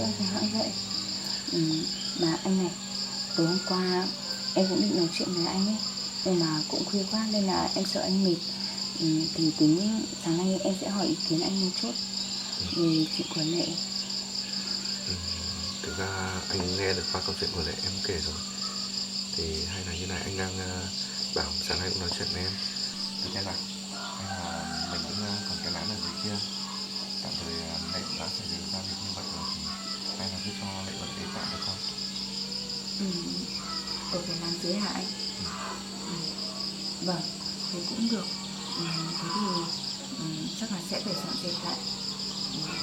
em phải hãng vậy. Mà anh này, tối hôm qua em cũng định nói chuyện với anh ấy, nhưng mà cũng khuya quá nên là em sợ anh mệt. Thì tính sáng nay em sẽ hỏi ý kiến anh một chút về chuyện của Lệ. Thực ra anh nghe được qua câu chuyện của Lệ em kể rồi. Thì hay là như này, anh đang bảo sáng nay cũng nói chuyện với em. Được em ạ. Hay là mình cũng còn cái lán ở dưới kia. Tạm thời Lệ cũng đã xảy ra việc như vậy rồi, thì hay là cứ cho Lệ vào đây tạm được không? Ở cái lán dưới hả anh? Vâng, thế cũng được. Thế thì chắc là sẽ phải dọn dẹp lại.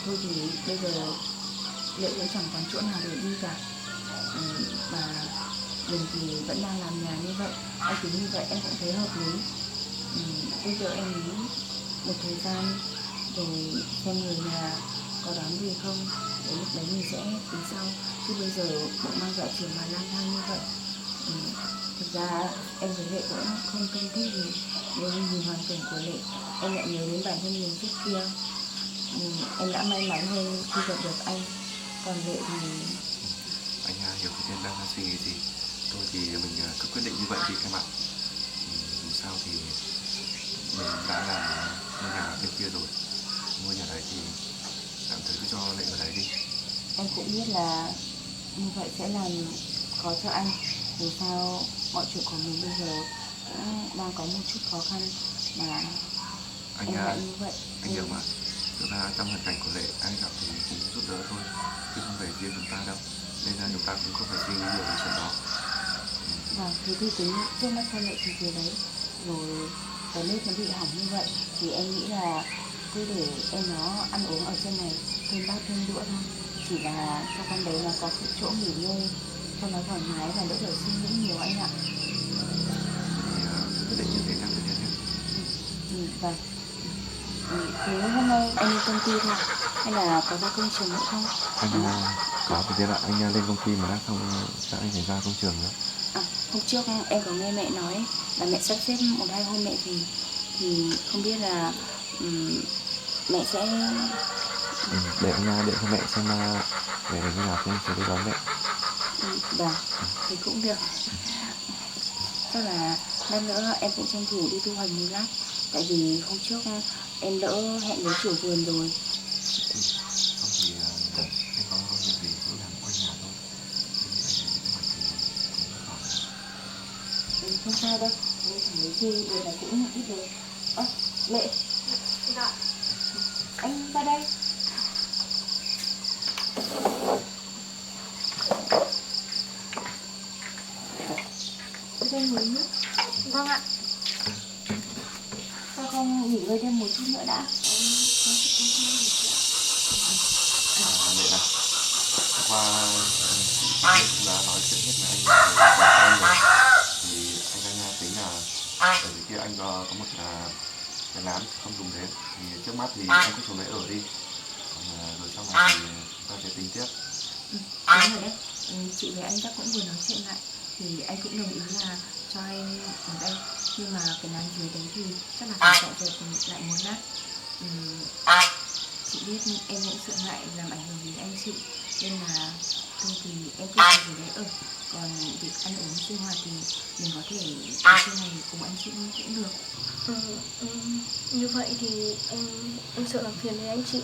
Thôi thì bây giờ Lệ cũng chẳng còn chỗ nào để đi cả. Và mình thì vẫn đang làm nhà như vậy. Anh tính như vậy em cũng thấy hợp lý. Bây giờ em nghĩ một thời gian rồi xem người nhà có đón gì không, đến lúc đấy mình sẽ tính sau. Chứ bây giờ bộ mang vợ chồng mà lang thang như vậy. Thực ra em với Lệ cũng không thân thiết gì, nhưng nhìn hoàn cảnh của Lệ em lại nhớ đến bản thân mình trước kia. Em đã may mắn hơn khi gặp được anh. Còn Lệ thì Anh hiểu cái em đang suy nghĩ gì. Thôi thì mình cứ quyết định như vậy đi em ạ. Dù sao thì mình đã làm ngôi nhà bên kia rồi. Ngôi nhà đấy thì tạm thời cứ cho Lệ ở đấy đi. em cũng biết là như vậy sẽ làm khó cho anh. Dù sao mọi chuyện của mình bây giờ cũng đang có một chút khó khăn mà em lại như vậy. Anh hiểu mà. Thực ra trong hoàn cảnh của Lệ, ai gặp thì cũng giúp đỡ thôi, chứ không phải riêng chúng ta đâu. Nên là chúng ta cũng không phải suy nghĩ nhiều về chuyện đó. Vâng, thế thì tính trước mắt cho Lệ thì gì đấy. Rồi cái nếp nó bị hỏng như vậy thì em nghĩ là cứ để em nó ăn uống ở trên này, thêm bát thêm đũa thôi. Chỉ là cho con bé nó có cái chỗ nghỉ ngơi cho nó thoải mái và đỡ phải suy nghĩ nhiều anh ạ. Thì quyết định như thế, em thực hiện nhé. Vâng. Thế hôm nay anh lên công ty thôi hay là có ra công trường nữa không? Anh có thực hiện ạ, anh lên công ty mà đã không sẽ anh phải ra công trường nữa. Hôm trước em có nghe mẹ nói là mẹ sắp xếp 1-2 hôm mẹ thì không biết là mẹ sẽ Để anh điện cho mẹ xem về như nào thì anh sẽ đi đón mẹ. vâng, thì cũng được. Chắc là lát nữa em cũng tranh thủ đi thu hoạch một lát. Tại vì hôm trước em đỡ hẹn với chủ vườn rồi. Không thì anh có công việc gì cứ làm quanh nhà thôi. Không sao đâu, em thấy gì điều này cũng ít rồi. Lệ. Dạ. Anh ra đây. Đây ngồi nước. Vâng ạ. Sao không nghỉ ngơi thêm một chút nữa đã? Mẹ này, qua đã nói chuyện hết với anh rồi. Thì anh đang tính là ở dưới kia anh có một cái lán không dùng đến. Thì trước mắt thì anh cứ xuống đấy ở đi. Còn rồi sau này thì chúng ta sẽ tính tiếp. Đúng rồi đấy. Chị với anh chắc cũng vừa nói chuyện lại thì anh cũng đồng ý là cho anh ở đây, nhưng mà cái lán dưới đấy thì chắc là phải dọn dẹp lại một lát. Chị biết em cũng sợ ngại làm ảnh hưởng đến anh chị nên là thôi thì em cứ ở dưới đấy ở. Còn việc ăn uống sinh hoạt thì mình có thể ở trên này cùng anh chị cũng được. Như vậy thì em sợ làm phiền đến anh chị.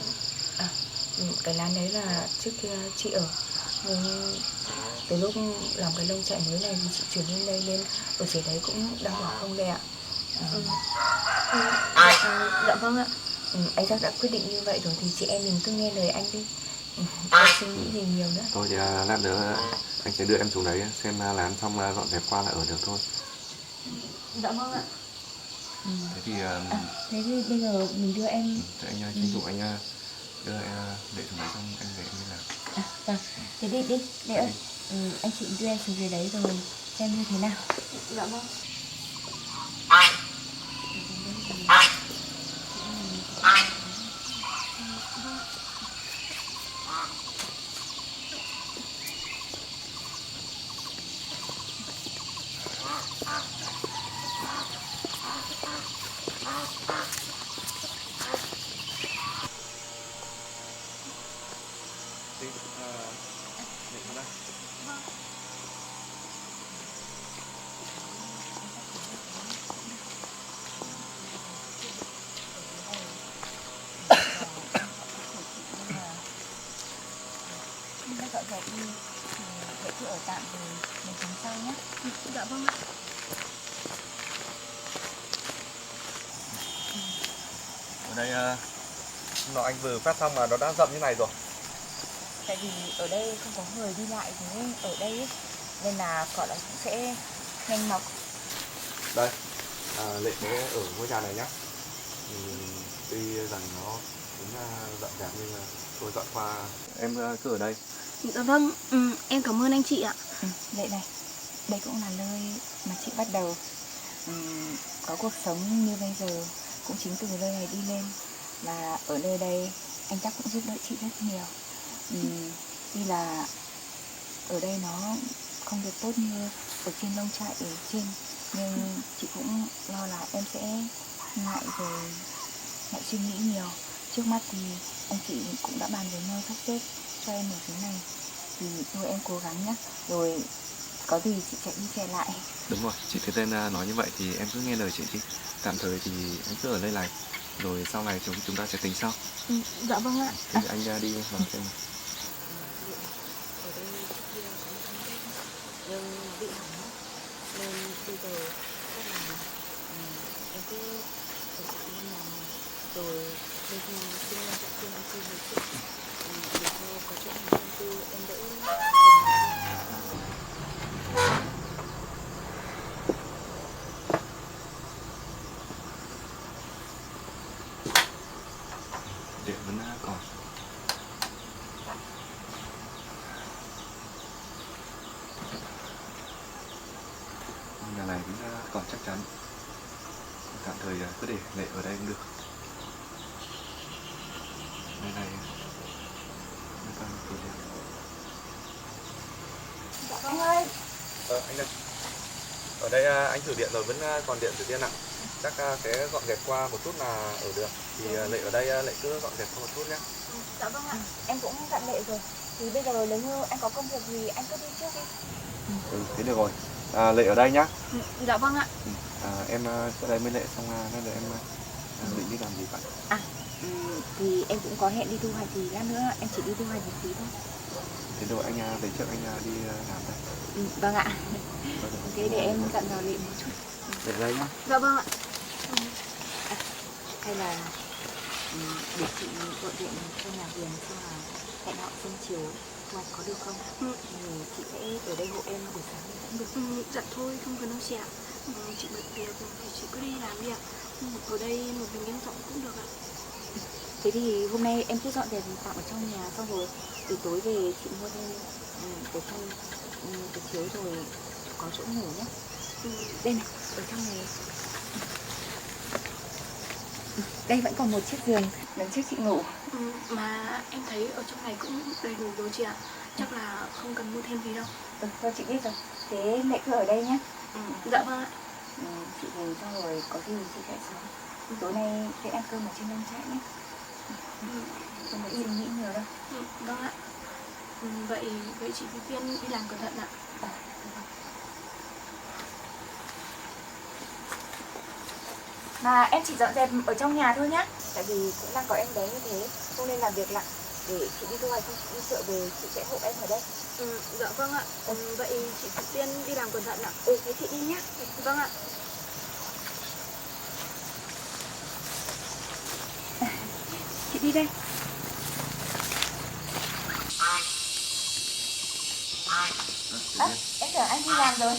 Cái lán đấy là trước kia chị ở, nhưng từ lúc làm cái lông trại mới này thì chị chuyển lên đây nên ở dưới đấy cũng đang ở không đây ạ. Dạ vâng ạ. Anh chắc đã quyết định như vậy rồi thì chị em mình cứ nghe lời anh đi. Không suy nghĩ gì nhiều nữa. Thôi thì lát nữa anh sẽ đưa em xuống đấy xem lán xong dọn dẹp qua là ở được thôi. Dạ vâng ạ. Thế thì Thế thì bây giờ mình đưa em. thế anh tranh thủ anh đưa Lệ xuống đấy xong anh về như nào. Vâng, thế đi Lệ ơi. Anh chị đưa em xuống dưới đấy rồi xem như thế nào. Dạ vâng. tạm thì mình xuống sau nhé. Dạ vâng ạ. Ở đây nó anh vừa phát xong mà nó đã rậm như này rồi. Tại vì ở đây không có người đi lại thế ở đây ấy, nên là cỏ nó cũng sẽ nhanh mọc. Đây, Lệ sẽ ở ngôi nhà này nhá. Tuy rằng nó cũng rậm rạp nhưng mà tôi dọn qua. Em cứ ở đây. Dạ vâng, em cảm ơn anh chị ạ. Lệ này, đây cũng là nơi mà chị bắt đầu có cuộc sống như bây giờ, cũng chính từ nơi này đi lên. Và ở nơi đây anh chắc cũng giúp đỡ chị rất nhiều. Tuy là ở đây nó không được tốt như ở trên nông trại ở trên, nhưng chị cũng lo là em sẽ ngại rồi ngại suy nghĩ nhiều. Trước mắt thì anh chị cũng đã bàn với nhau sắp xếp cho em ở phía này, thì thôi em cố gắng nhé, rồi có gì chị chạy đi chạy lại. Đúng rồi, chị Thế Tên nói như vậy thì em cứ nghe lời chị đi. Tạm thời thì anh cứ ở đây này, rồi sau này chúng ta sẽ tính sau. Dạ vâng ạ. Thì anh đi vào xem. Ở đây trước kia có một con bếp nhưng nó bị hỏng mất, nên bây giờ chắc là em cứ ở tạm ngôi nhà này, rồi bây giờ xin lên tận trên ăn cơm với chị, để cho có chỗ nào riêng tư em đỡ phần nào. Điện vẫn còn. Nhà này cũng còn chắc chắn. Tạm thời cứ để Lệ ở đây cũng được. Đây này, người ta cửa điện. Dạ vâng ơi. Anh đây. Ở đây anh thử điện rồi vẫn còn điện từ tiên ạ. Chắc sẽ dọn dẹp qua một chút là ở được. Thì Lệ ở đây Lệ cứ dọn dẹp qua một chút nhé. Dạ vâng ạ. Em cũng dặn Lệ rồi, thì bây giờ nếu như anh có công việc gì anh cứ đi trước đi. Thế được rồi. Lệ ở đây nhá. Dạ vâng ạ. Em sẽ đây với Lệ xong nên là em định đi làm gì vậy? Thì em cũng có hẹn đi thu hoạch, thì lát nữa em chỉ đi thu hoạch một tí thôi. Thế rồi anh về trước anh đi làm đây. Vâng ạ. Thế để em dặn dò Lệ một chút. Để đây nhá. Dạ vâng ạ. Hay là để chị gọi điện cho nhà vườn xem là hẹn họ xem chiều thu hoạch có được không? Thì chị sẽ ở đây hộ em buổi sáng cũng được. Dạ thôi, không cần đâu chị ạ. Chị bận việc thì chị cứ đi làm đi ạ. Ở đây một mình em dọn cũng được ạ. Thế thì hôm nay em cứ dọn dẹp tạm ở trong nhà, xong rồi từ tối về chị mua thêm cái chăn, cái chiếu rồi có chỗ ngủ nhé. Đây này, ở trong này. Đây vẫn còn một chiếc giường lần trước chị ngủ. Mà em thấy ở trong này cũng đầy đủ rồi chị ạ. Chắc là không cần mua thêm gì đâu. Thôi chị biết rồi. Thế Lệ cứ ở đây nhé. Dạ vâng ạ. Chị về xong rồi có gì chị chạy xuống. Tối nay sẽ ăn cơm ở trên nông trại nhé. Không phải suy nghĩ nhiều đâu. Vâng ạ. Vậy chị Thúy Tiên đi làm cẩn thận ạ. Mà em chỉ dọn dẹp ở trong nhà thôi nhá. Tại vì cũng đang có em bé như thế, không nên làm việc lặng. Để chị đi thu hoạch xong chị đi chợ về, chị sẽ hộ em ở đây. Dạ vâng ạ. Vậy chị Thúy Tiên đi làm cẩn thận ạ. Thế chị đi nhá. Vâng ạ. Chị đi đây. Em tưởng anh đi làm rồi.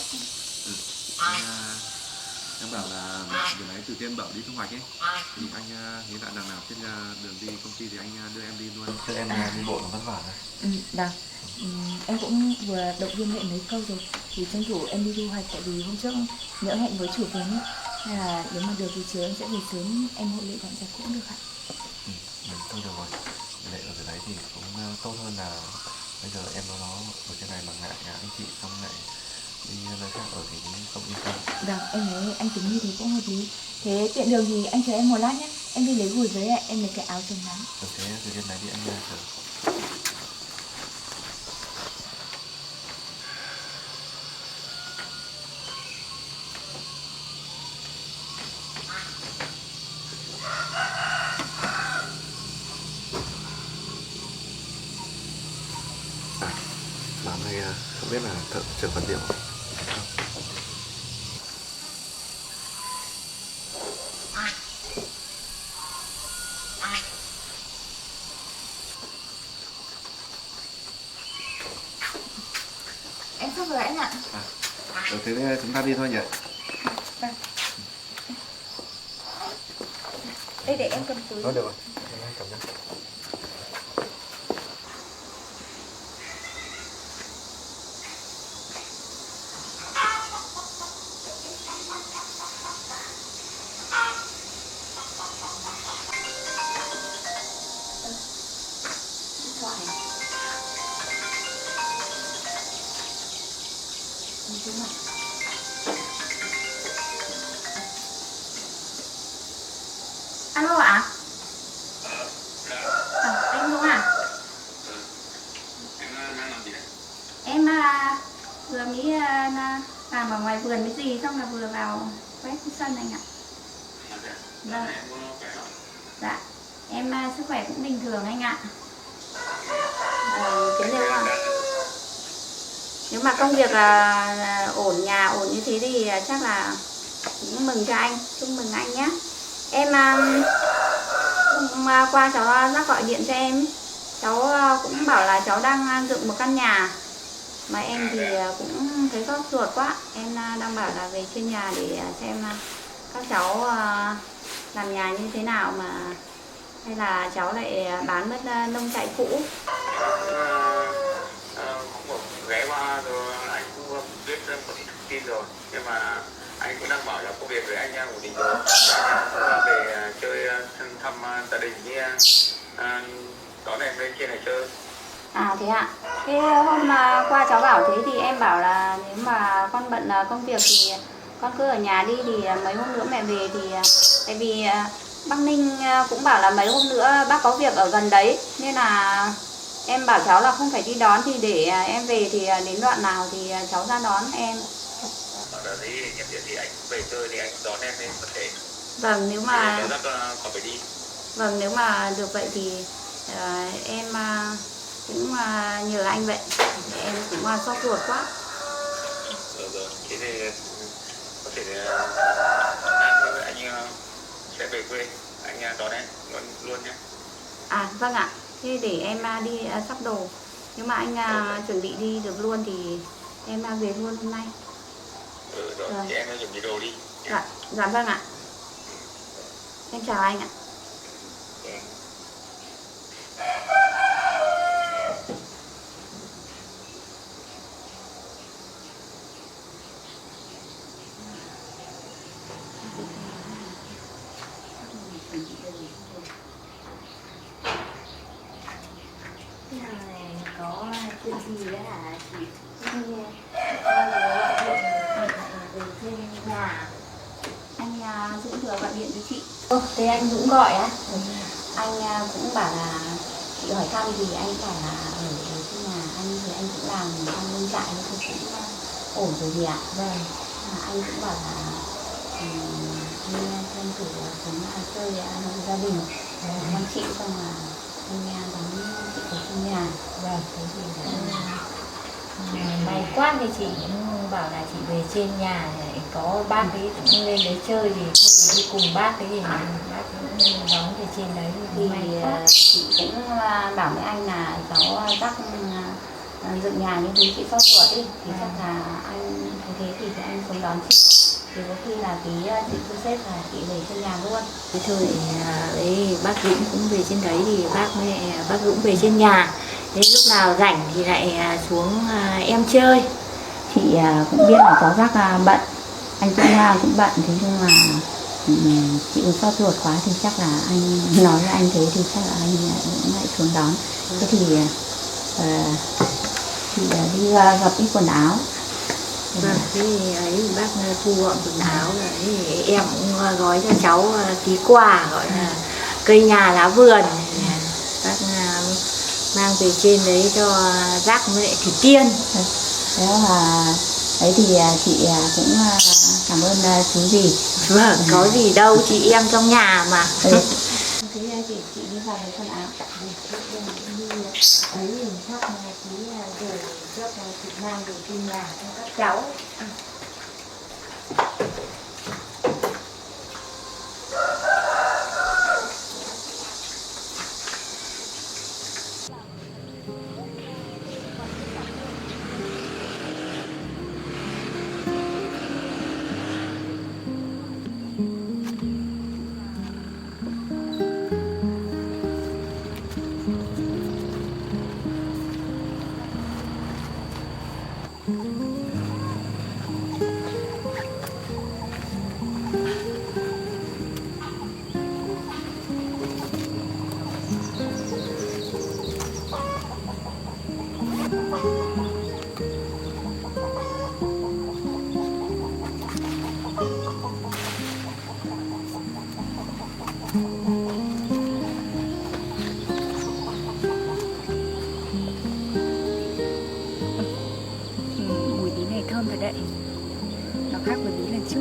Em bảo là vừa nãy Từ Tiên bảo đi thu hoạch ấy, thì anh nghĩ lại đằng nào trên đường đi công ty thì anh đưa em đi luôn. Chứ em đi bộ nó vất vả rồi. Vâng. Em cũng vừa động viên Lệ mấy câu rồi, thì tranh thủ em đi thu hoạch, tại vì hôm trước nhỡ hẹn với chủ vườn ấy, hay là nếu mà được thì chiều em sẽ về sớm, em hộ Lệ dọn dẹp cũng được ạ. Thôi được rồi, Lệ ở dưới đấy thì cũng tốt hơn là bây giờ em nó ở trên này mà ngại anh chị xong lại đi nơi khác ở thì cũng không yên tâm. Vâng, em thấy anh tính như thế cũng hợp lý. Thế tiện đường thì anh chờ em một lát nhé, em đi lấy gùi với ạ, em lấy cái áo chống nắng. Thế từ trên này đi anh chờ. Làm này không biết là thợ trường vật liệu. Em sắp rồi anh ạ. Thế chúng ta đi thôi nhỉ. Vâng. Đây để em cầm túi. Được rồi. Em cầm nhé. Alo ạ? Anh Dũng à? Em vừa mới làm ở ngoài vườn cái gì xong là vừa vào quét cái sân anh ạ. Vâng. Dạ. Em sức khỏe cũng bình thường anh ạ. Nếu mà công việc là ổn, nhà ổn như thế thì chắc là cũng mừng cho anh, chúc mừng anh nhé. Em hôm qua cháu đã gọi điện cho em, cháu cũng bảo là cháu đang dựng một căn nhà mà em thì cũng thấy sốt ruột quá. Em đang bảo là về trên nhà để xem các cháu làm nhà như thế nào, mà hay là cháu lại bán mất nông trại cũ. Cũng ghé qua rồi anh cũng biết một ít thông tin rồi, nhưng mà anh cũng đang bảo là công việc với anh ổn định rồi, về chơi thăm gia đình với đón em lên trên này chơi. À thế ạ. Thế hôm qua cháu bảo thế thì em bảo là nếu mà con bận công việc thì con cứ ở nhà đi, thì mấy hôm nữa mẹ về thì tại vì Bắc Ninh cũng bảo là mấy hôm nữa bác có việc ở gần đấy, nên là em bảo cháu là không phải đi đón, thì để em về thì đến đoạn nào thì cháu ra đón em. Ở đấy nhận điện thì anh về chơi thì anh đón em lên có thể. Vâng, nếu mà rất còn phải đi. Vâng, nếu mà được vậy thì em cũng nhờ anh vậy. Em cũng sốt ruột quá. Rồi, thế thì có thể anh sẽ về quê, anh đón em luôn nhé. À vâng ạ. Thế để em đi sắp đồ. Nếu mà anh chuẩn bị đi được luôn thì em về luôn hôm nay. Rồi, thì em chuẩn bị đồ đi. Dạ vâng ạ. Em chào anh ạ. Có chuyện gì đấy hả chị? Anh Dũng vừa gọi điện với chị. Thế anh Dũng gọi á? Anh cũng bảo là chị hỏi thăm thì anh bảo là ở trên nhà anh thì anh cũng làm ăn nông trại nên cũng ổn rồi gì ạ? Vâng. Anh cũng bảo là anh tranh thủ xuống chơi gia đình con chị, xong là anh đón chị ở trong nhà. Vâng, thế thì may quá thì chị cũng bảo là chị về trên nhà thì có bác ấy cũng lên đấy chơi thì đi cùng bác ấy thì bác cũng đón về trên đấy thì may quá. Chị cũng bảo với anh là cháu dắt dựng nhà như thế chị sốt ruột đi, thì chắc là anh thấy thế thì anh xuống đón chị, thì có khi là tí chị thu xếp là chị về trên nhà luôn. Thế thôi đấy, bác Dũng cũng về trên đấy thì bác Dũng về trên nhà. Thế lúc nào rảnh thì lại xuống em chơi. Chị cũng biết là cháu rắc bận, anh cũng bận, thế nhưng mà chị cũng sốt ruột quá thì chắc là anh nói với anh thế thì chắc là anh cũng lại xuống đón. Thế thì chị đi gặp ít quần áo. Vâng, thế thì ấy bác thu gọn quần áo rồi em cũng gói cho cháu tí quà gọi là cây nhà lá vườn. Bác mang về trên đấy cho rắc với lại thủy tiên. Thế là đấy thì chị cũng cảm ơn chú gì. Vâng, có gì đâu, chị em trong nhà mà. Thế đây thì chị đi vào lấy quần áo. Ấy mình chắc là tí rồi trước là chị mang đồ trên nhà cho các cháu. Mùi bí này thơm thật đấy. Nó khác với bí lần trước.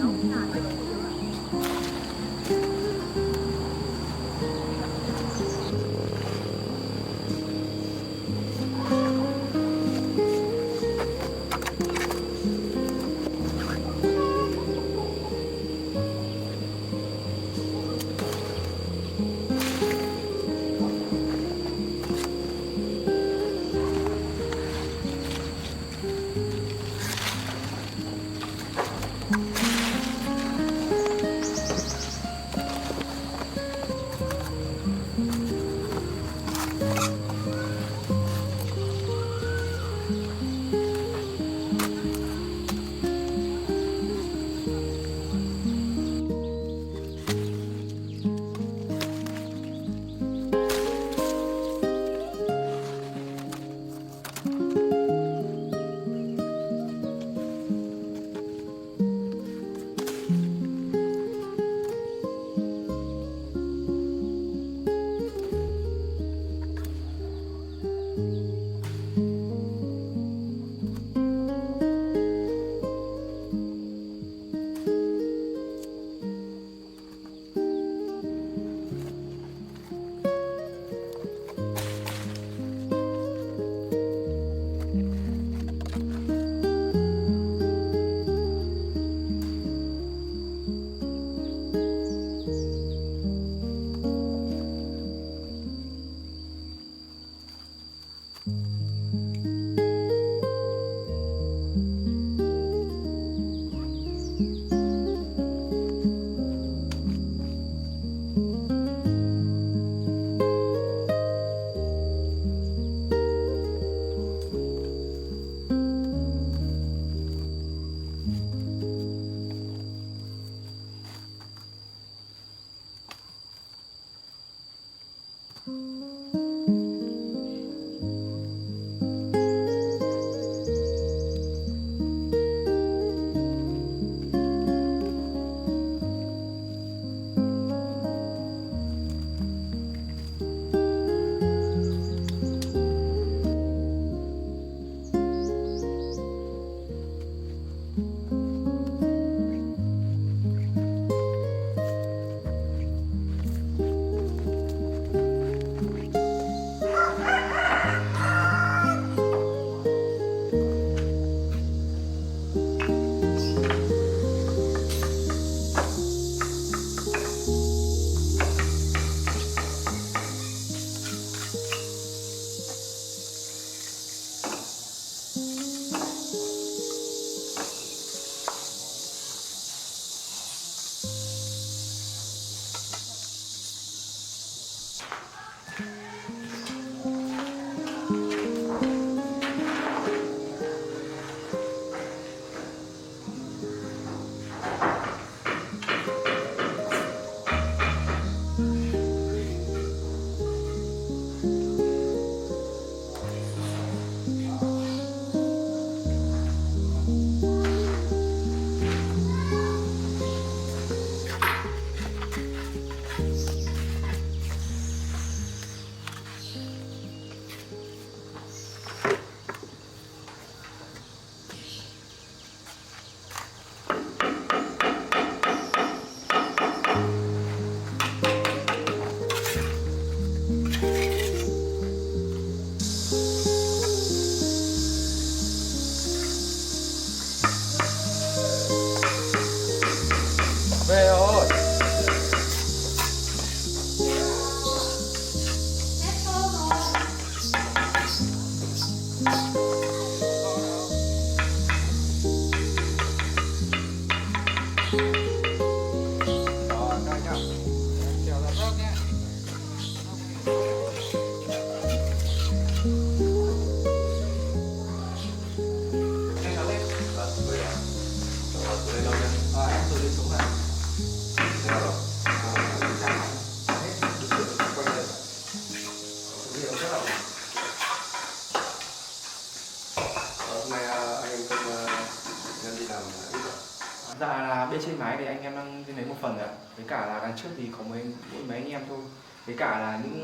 Dạ là bên trên máy thì anh em đang lấy một phần ạ. Với cả là đằng trước thì có mỗi mấy anh em thôi. Với cả là những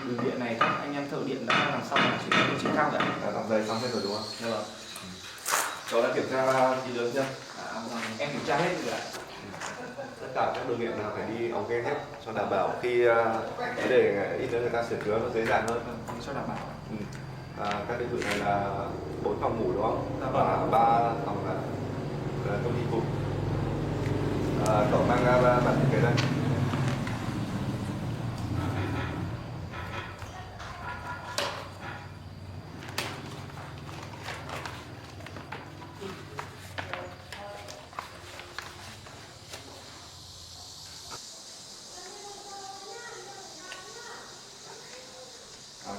đường điện này các anh em thợ điện đã làm xong là chuyển đến trên khác rồi ạ. Đã làm dây xong hết rồi đúng không? Dạ vâng. Cháu đã kiểm tra gì lớn chưa? Em kiểm tra hết rồi ạ. Tất cả các đường điện là phải đi ống gen hết cho đảm bảo khi để ít nữa người ta sửa chữa nó dễ dàng hơn. Cho đảm bảo. Các đơn vị này là 4 phòng ngủ đúng không? Dạ vâng. Và 3 phòng là công ty phụ. Cậu mang bản thiết kế đây.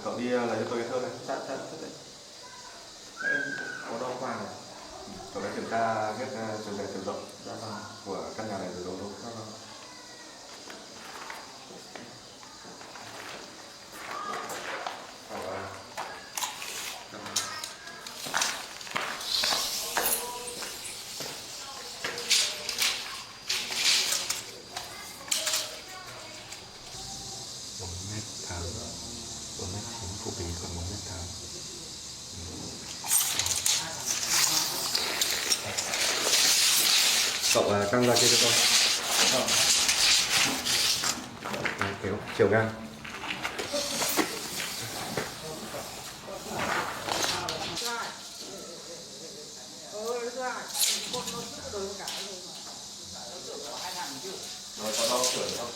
Cậu đi lấy cho tôi cái thước này. Dạ, dạ, đấy. Em có đo qua rồi. Cậu đã kiểm tra hết chiều dài chiều rộng Dạ vâng. của căn nhà này rồi đúng không? Dạ vâng. Phụ bình còn 1 mét thang. Cậu căng ra kia cho tôi. Kéo chiều ngang. Rồi có đo sửa không?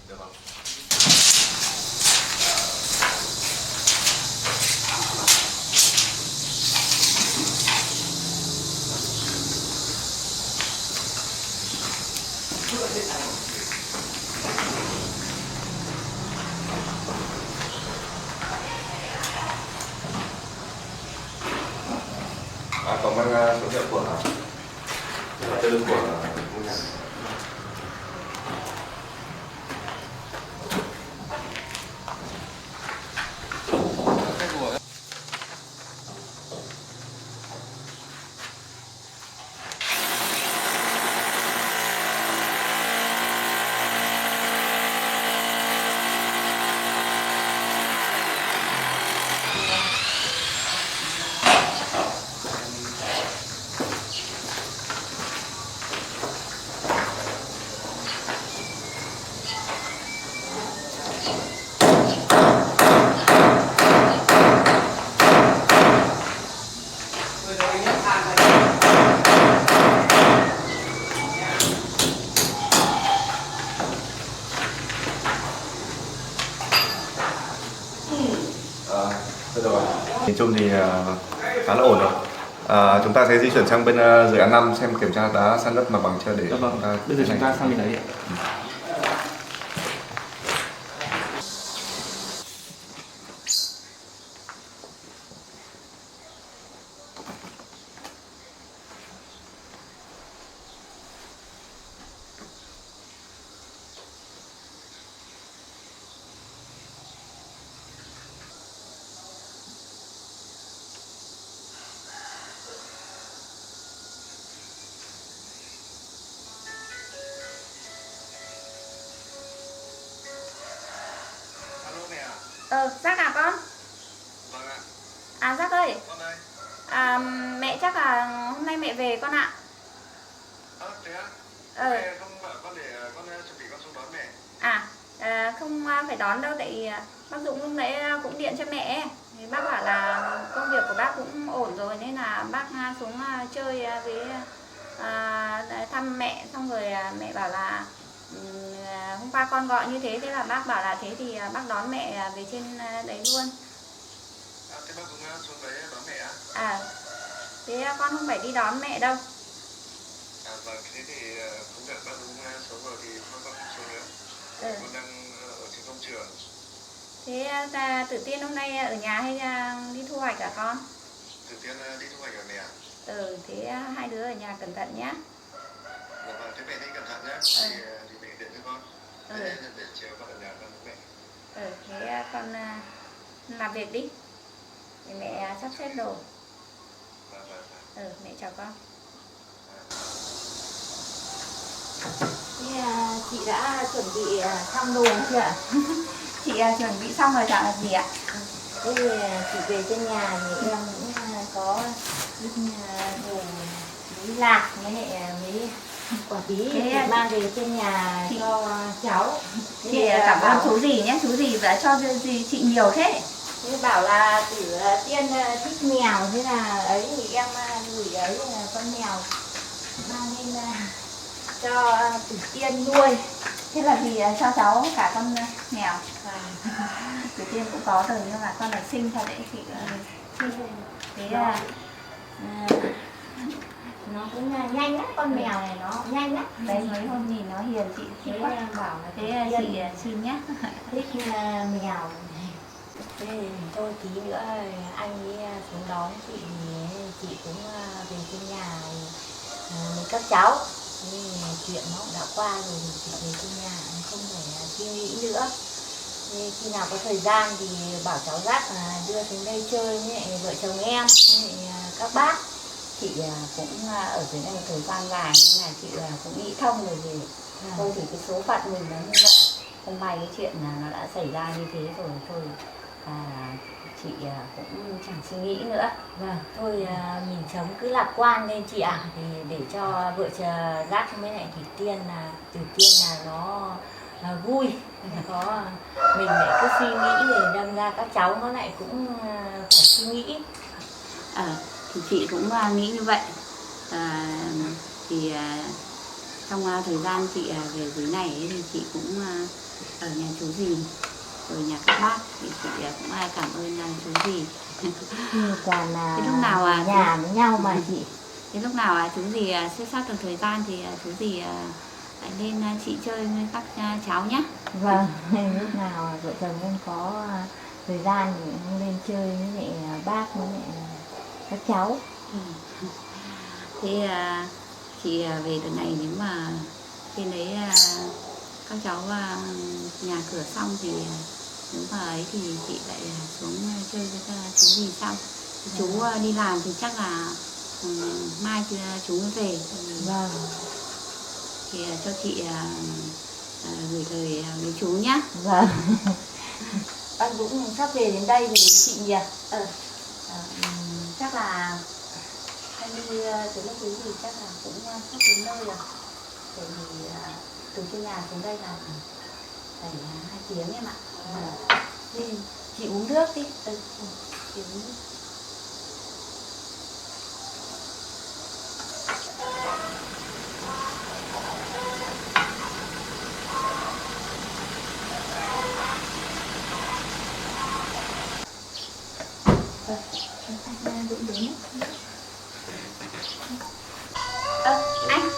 Được không? Có mang số hiệu của tên của ngôi nhà. Rồi. Nhìn chung thì khá là ổn rồi. Chúng ta sẽ di chuyển sang bên dự án 5 xem kiểm tra đá san đất mặt bằng chưa để. Dạ vâng. Bây giờ chúng ta sang bên đấy ạ. Giác à con? Vâng ạ. À Giác ơi, Con đây. mẹ chắc là hôm nay mẹ về con ạ. Thế á? Ờ. Không bảo con để con chuẩn bị con xuống đón mẹ. Không không phải đón đâu, tại bác Dũng lúc nãy cũng điện cho mẹ. Thì bác bảo là công việc của bác cũng ổn rồi nên là bác xuống chơi với thăm mẹ, xong rồi mẹ bảo là hôm qua con gọi như thế, thế là bác bảo là thế thì bác đón mẹ về trên đấy luôn. Thế bác cũng xuống đấy đón mẹ á? À, thế con không phải đi đón mẹ đâu. Vâng, thế thì cũng được, bác cũng xuống rồi thì con không xuống nữa. Con đang ở trên công trường. Thế Tử Tiên hôm nay ở nhà hay đi thu hoạch cả con? Tử Tiên đi thu hoạch ở mẹ. Thế hai đứa ở nhà cẩn thận nhé. Vâng, thế mẹ đi cẩn thận nhé. Thì mẹ điện cho con. Để chiều con ở nhà con với mẹ. Thế con làm việc đi. Để mẹ sắp xếp đồ. Vâng. Mẹ chào con. Thế chị đã chuẩn bị xong đồ chưa ạ? Chị chuẩn bị xong rồi chọn là gì ạ? Thế chị về trên nhà thì em cũng có ít đồ mấy lạc với lại mấy quả bí chị mang về trên nhà cho cháu. Chị cảm ơn chú gì nhé, chú gì đã cho gì chị nhiều thế. Thế bảo là Tử Tiên thích mèo, thế là ấy thì em gửi ấy con mèo mang lên cho Tử Tiên nuôi. Thế là vì cho cháu cả con mèo. Tử Tiên cũng có rồi nhưng mà con là sinh ra đấy chị. Thế nó cũng nhanh lắm, con mèo này nó nhanh lắm. đấy mấy hôm nhìn nó hiền chị Thế quá. bảo là Thế chị xin nhé. thích mèo. Thế thôi tí nữa anh ấy xuống đón chị cũng về trên nhà với các cháu. Thế chuyện nó cũng đã qua rồi thì chị về trên nhà không phải suy nghĩ nữa. Thế khi nào có thời gian thì bảo cháu dắt đưa xuống đây chơi với vợ chồng em với các bác. Chị cũng ở dưới này thời gian dài nhưng mà chị cũng nghĩ thông rồi thì thôi thì cái số phận mình nó như vậy. Không may cái chuyện là nó đã xảy ra như thế rồi thôi. Chị cũng chẳng suy nghĩ nữa. Vâng, thôi mình sống cứ lạc quan lên chị ạ. Thì để cho vợ chồng dắt với lại Tử Tiên là nó vui. Có mình lại cứ suy nghĩ để đâm ra các cháu nó lại cũng phải suy nghĩ. Thì chị cũng nghĩ như vậy. Thì trong thời gian chị về dưới này ấy, thì chị cũng ở nhà chú dì rồi nhà các bác thì chị cũng cảm ơn chú dì. Toàn là Thế lúc nào nhà với nhau mà chị. Thế lúc nào chú dì xếp sắp được thời gian thì chú dì lên chị chơi với các cháu nhé. Vâng, lúc nào vợ chồng em có thời gian thì em lên chơi với lại bác với lại các cháu. Thế chị về đợt này nếu mà trên đấy các cháu nhà cửa xong thì nếu mà ấy thì chị lại xuống chơi với chú gì xong. Chú đi làm thì chắc là mai thì chú mới về. Vâng. Thì cho chị gửi lời với chú nhé. Vâng. Anh cũng sắp về đến đây thì chị nhỉ? Chắc là anh đi từ lúc chú thì chắc là cũng sắp đến nơi rồi. Tại vì từ trên nhà xuống đây là phải 2 tiếng em ạ. Thì chị uống nước đi. Chị uống nước. Anh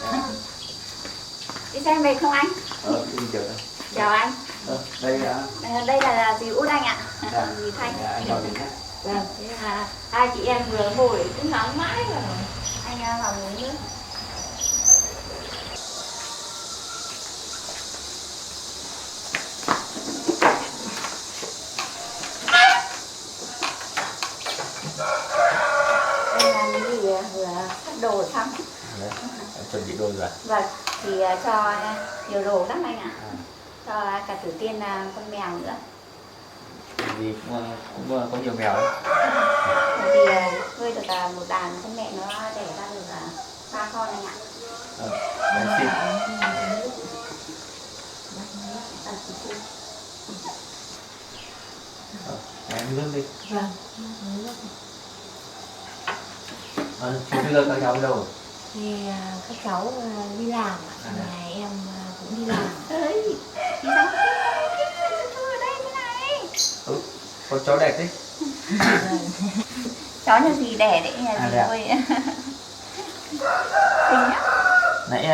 đi xem về không anh? Đi chờ đây. Chào anh. Đây Đây là dì Út anh ạ. Dì Thanh. anh vào đi nhé. Vâng, thế là hai chị em vừa ngồi cứ nóng mãi rồi. Anh vào uống nước. Đây là cái gì vừa cắt đồ xong. Chuẩn bị đồ rồi. Vâng, thì cho nhiều đồ lắm anh ạ. Cho cả Tử Tiên con mèo nữa. Vì cũng có nhiều mèo đấy. Thì nuôi được một đàn con mẹ nó đẻ ra được 3 con anh ạ. Đấy, xin. Em nước đi. Vâng. Chú bây giờ các cháu đi đâu? Thì các cháu đi làm ạ. Nhà em cũng đi làm. Ơi, đi ra ở đây thế này. Con chó đẹp đấy. Chó nhà gì đẻ đấy, nhà gì đấy à? thôi. Xinh nhá. Nãy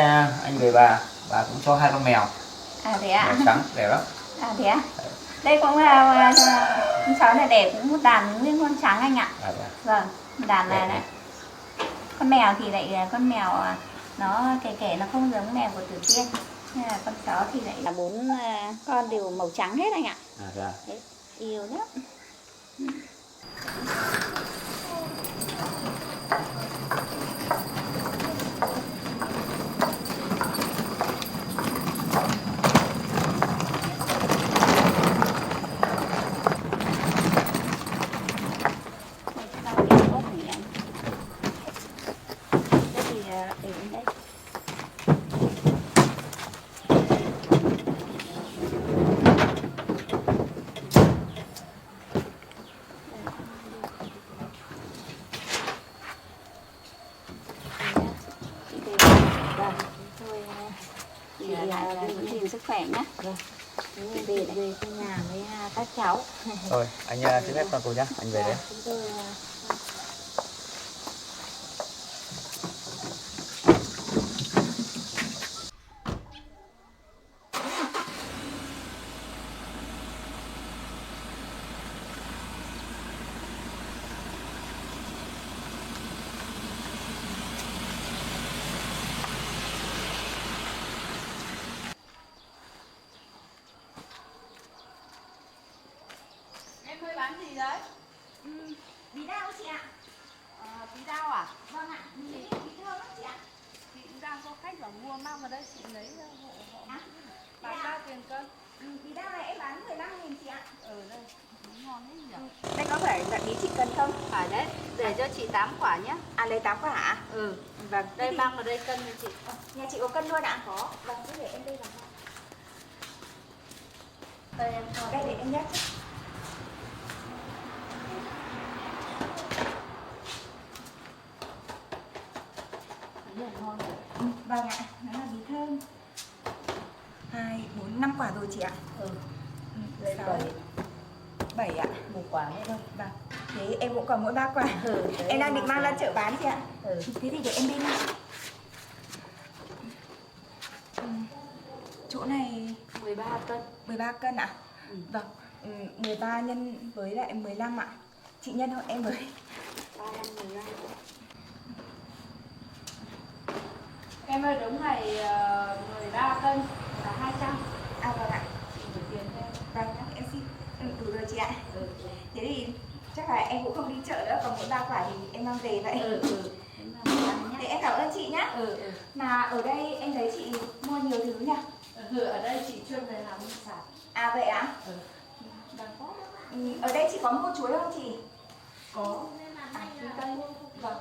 anh về bà cũng cho 2 con mèo. À thế ạ? Mèo trắng đẹp lắm. À thế ạ? Đây cũng là con chó này đẻ cũng một đàn nguyên con trắng anh ạ. À, đấy à? Vâng, một đàn này này. Con mèo thì lại con mèo nó kể nó không giống mèo của Tử Tiên. Nên là con chó thì lại là 4 con đều màu trắng hết anh ạ. À thế à? Đấy, yêu lắm. Giữ gìn sức khỏe nhé. Về nhà với các cháu. Rồi, anh xin phép con cô nhé, anh về đấy. Chúng tôi Em thuê bán gì đấy? bí đao chị ạ. Bí đao à? Vâng ạ, bí thơm lắm chị ạ. Chị cũng đang có khách bảo mua mang vào đây chị lấy hộ họ. À, Bán bao tiền cân? bí đao này em bán 15.000 chị ạ. Ở đây, ngon đấy nhỉ. Đây có phải là bí chị cần không? Phải đấy, để cho chị 8 quả nhé. À lấy 8 quả ạ? Ừ, Vâng. đây mang vào đây cân cho chị. Nhà chị có cân luôn ạ? Có. Vâng, cứ để em đây là Đây em cho. đây để em nhắc. Ngon rồi. Vâng ạ, nó là bí thơm. 2, 4, 5 quả rồi chị ạ. Đây 6, 7 ạ. một quả nữa thôi. Vâng. Thế em cũng còn mỗi 3 quả. Em đang định mang ra chợ bán chị ạ. Thế thì để em đi nha. Chỗ này 13 cân. 13 cân ạ? Vâng. 13 nhân với lại 15 ạ. Chị nhân hộ em với. 35, 15. Em ơi, đúng này 13 cân là 200. À vâng ạ. Chị gửi tiền cho em. Vâng, em xin. Đủ rồi chị ạ. Thế thì chắc là em cũng không đi chợ nữa, còn mỗi 3 quả thì em mang về vậy. Thế em cảm ơn chị nhá. Mà ở đây em thấy chị mua nhiều thứ nhỉ? Ở đây chị chuyên về làm nông sản. À vậy ạ? Ở đây chị có mua chuối không chị? Có. Chuối cây. Vâng.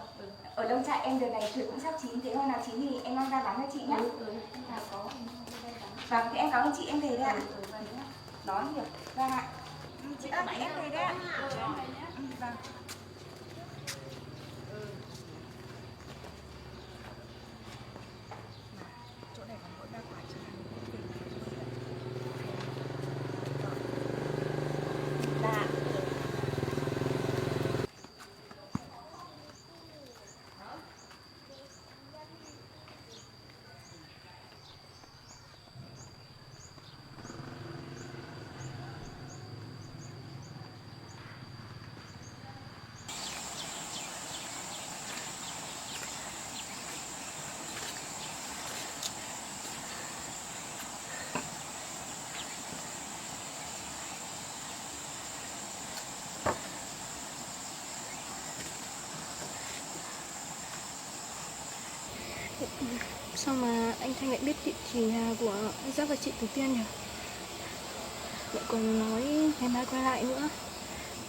Ở Đông Trại em đợt này chuối cũng sắp chín, thế hôm nào chín thì em mang ra bán cho chị nhé. Có. Vâng, thế em cảm ơn chị, em về đây ạ. Đó hiểu. Vâng ạ. Chị ơi, em về đây ạ. Vâng. Chỗ này còn mỗi 3 quả chị. Dạ. Sao mà anh Thanh lại biết địa chỉ nhà của anh Giáp và chị Tử Tiên nhỉ? Lại còn nói ngày mai quay lại nữa.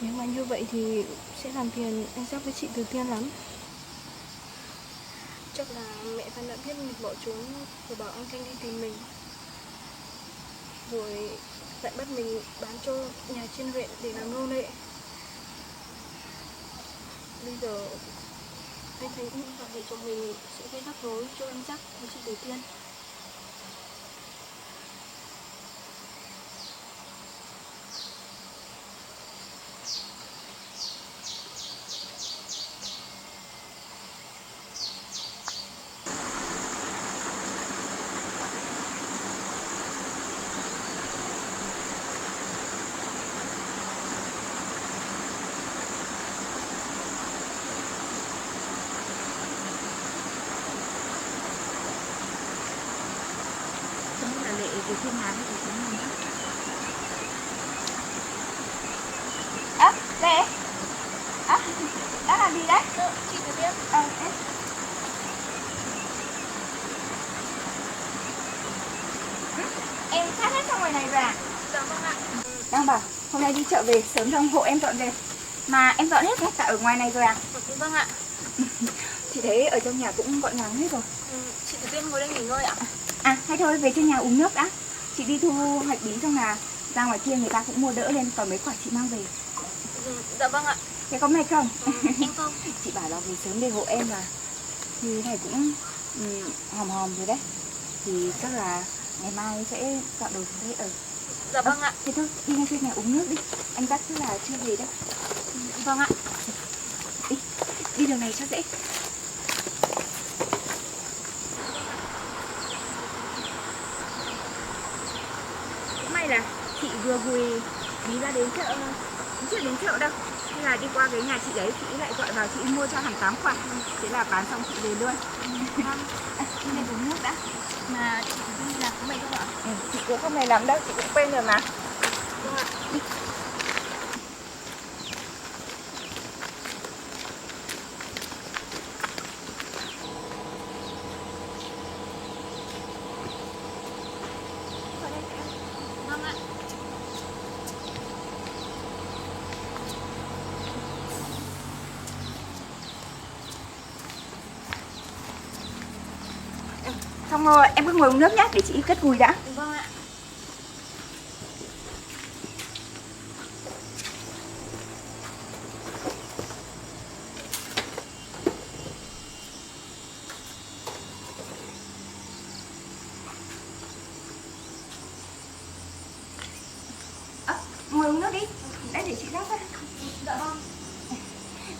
Nếu mà như vậy thì sẽ làm phiền anh Giáp với chị Tử Tiên lắm. Chắc là mẹ Văn đã biết mình bỏ trốn rồi bảo anh Thanh đi tìm mình. Rồi lại bắt mình bán cho nhà trên huyện để làm nô lệ. Bây giờ anh thấy và vợ chồng mình sẽ gây rắc rối cho anh Jack và chị Tử Tiên. Không biết là Lệ từ thiên hà hay từ thiên hà nữa. Lệ đã làm gì đấy? Chị Tử Tiên. Em sát hết trong ngoài này rồi à? Dạ vâng ạ. Đang bảo hôm nay đi chợ về sớm trong hộ em dọn dẹp mà em dọn hết cả ở ngoài này rồi à? Vâng ạ. Chị thấy ở trong nhà cũng gọn gàng hết rồi. Chị Tử Tiên ngồi đây nghỉ ngơi ạ. À hay thôi về trên nhà uống nước đã. Chị đi thu hoạch bí xong là ra ngoài kia người ta cũng mua đỡ lên, còn mấy quả chị mang về. Dạ vâng ạ. Thế có mệt không? Em không. Chị bảo là về sớm để hộ em mà. Thì này cũng hòm hòm rồi đấy. Thì chắc là ngày mai sẽ dọn đồ xuống đây ở. Dạ vâng ạ. Thế thôi, đi ngay trên nhà uống nước đi. Anh chắc là chưa về đâu. Vâng ạ. Đi đường này cho dễ. May là chị vừa gùi bí ra đến chợ, chưa đến chợ đâu. Thế là đi qua cái nhà chị đấy, chị lại gọi vào chị mua cho hẳn 8 quả. Thế là bán xong chị về luôn. Đi lên uống nước đã. Mà chị Tử Tiên đi làm có mệt không ạ? Chị cũng không mệt lắm đâu, chị cũng quen rồi mà. Vâng ạ. Đi. Vâng ạ. Xong rồi em cứ ngồi uống nước nhé, để chị cất gùi đã. Vâng ạ. Ngồi uống nước đi. Đấy để chị rót ra. Dạ vâng.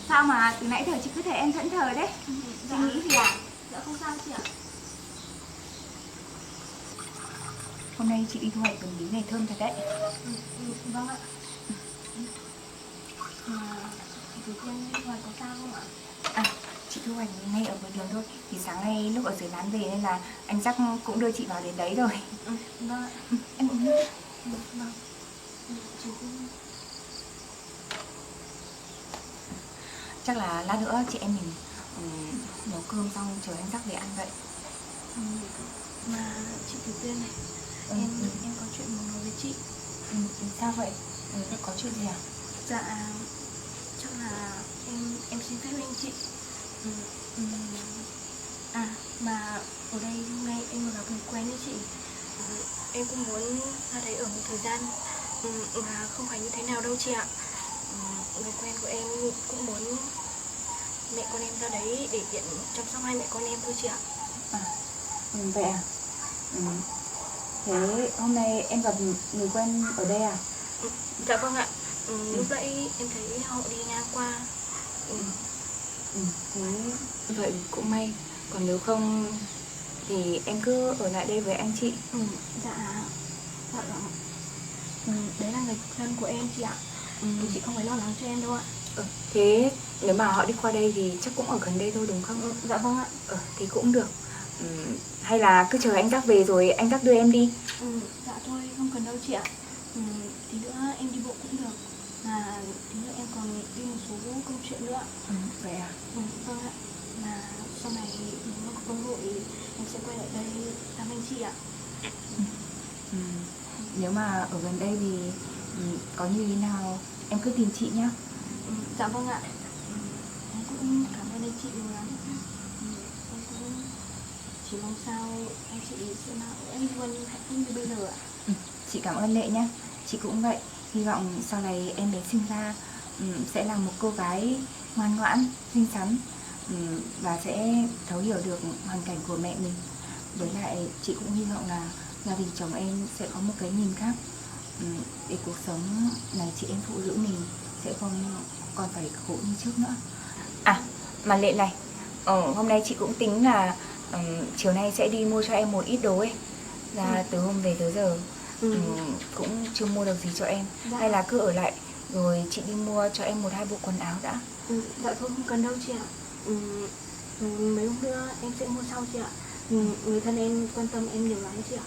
Sao mà từ nãy giờ chị cứ thấy em thẫn thờ đấy? Suy nghĩ gì à? Dạ không sao chị ạ. Hôm nay chị đi thu hoạch vườn bí này thơm thật đấy. Vâng ạ. Mà chị Tử Tiên đi ngoài có sao không ạ? À, chị thu hoạch ngay ở ngoài đường thôi. Thì sáng nay lúc ở dưới lán về nên là anh Jack cũng đưa chị vào đến đấy rồi. Vâng ạ. Em uống nước. Vâng. Chị cũng... Chắc là lát nữa chị em mình nấu cơm xong chờ anh Jack về ăn vậy. Mà chị Tử Tiên này, em có chuyện muốn nói với chị. Sao vậy? Có chuyện gì à? Dạ, chắc là em xin phép anh chị. À, mà ở đây hôm nay em gặp người quen với chị. Em cũng muốn ra đấy ở một thời gian, và không phải như thế nào đâu chị ạ. Người quen của em cũng muốn mẹ con em ra đấy để tiện chăm sóc hai mẹ con em thôi chị ạ. Vậy à? Thế hôm nay em gặp người quen ở đây à? Dạ vâng ạ. Lúc nãy em thấy họ đi ngang qua. Thế vậy cũng may. Còn nếu không thì em cứ ở lại đây với anh chị. Dạ vâng. Đấy là người thân của em chị ạ. Thì chị không phải lo lắng cho em đâu ạ. Thế nếu mà họ đi qua đây thì chắc cũng ở gần đây thôi đúng không? Dạ vâng ạ. Thì cũng được. Hay là cứ chờ anh Jack về rồi anh Jack đưa em đi. Dạ thôi không cần đâu chị ạ. Tí nữa em đi bộ cũng được. Mà tí nữa em còn đi một số công chuyện nữa. Vậy à? Vâng ạ. Mà sau này nếu mà có cơ hội em sẽ quay lại đây thăm anh chị ạ. Nếu mà ở gần đây thì có như thế nào em cứ tìm chị nhá. Dạ vâng ạ. Em cũng cảm ơn anh chị nhiều lắm. Em cũng chỉ mong sao anh chị sẽ mãi luôn hạnh phúc như bây giờ ạ. Chị cảm ơn Lệ nhá. chị cũng vậy. Hy vọng sau này em bé sinh ra sẽ là một cô gái ngoan ngoãn, xinh xắn và sẽ thấu hiểu được hoàn cảnh của mẹ mình. Với lại chị cũng hy vọng là gia đình chồng em sẽ có một cái nhìn khác để cuộc sống này chị em phụ nữ mình sẽ không còn phải khổ như trước nữa. À mà Lệ này, hôm nay chị cũng tính là chiều nay sẽ đi mua cho em một ít đồ ấy. Là từ hôm về tới giờ cũng chưa mua được gì cho em. Hay là cứ ở lại rồi chị đi mua cho em 1-2 bộ quần áo đã. Dạ không cần đâu chị ạ. Mấy hôm nữa em sẽ mua sau chị ạ. Người thân em quan tâm em nhiều lắm chị ạ.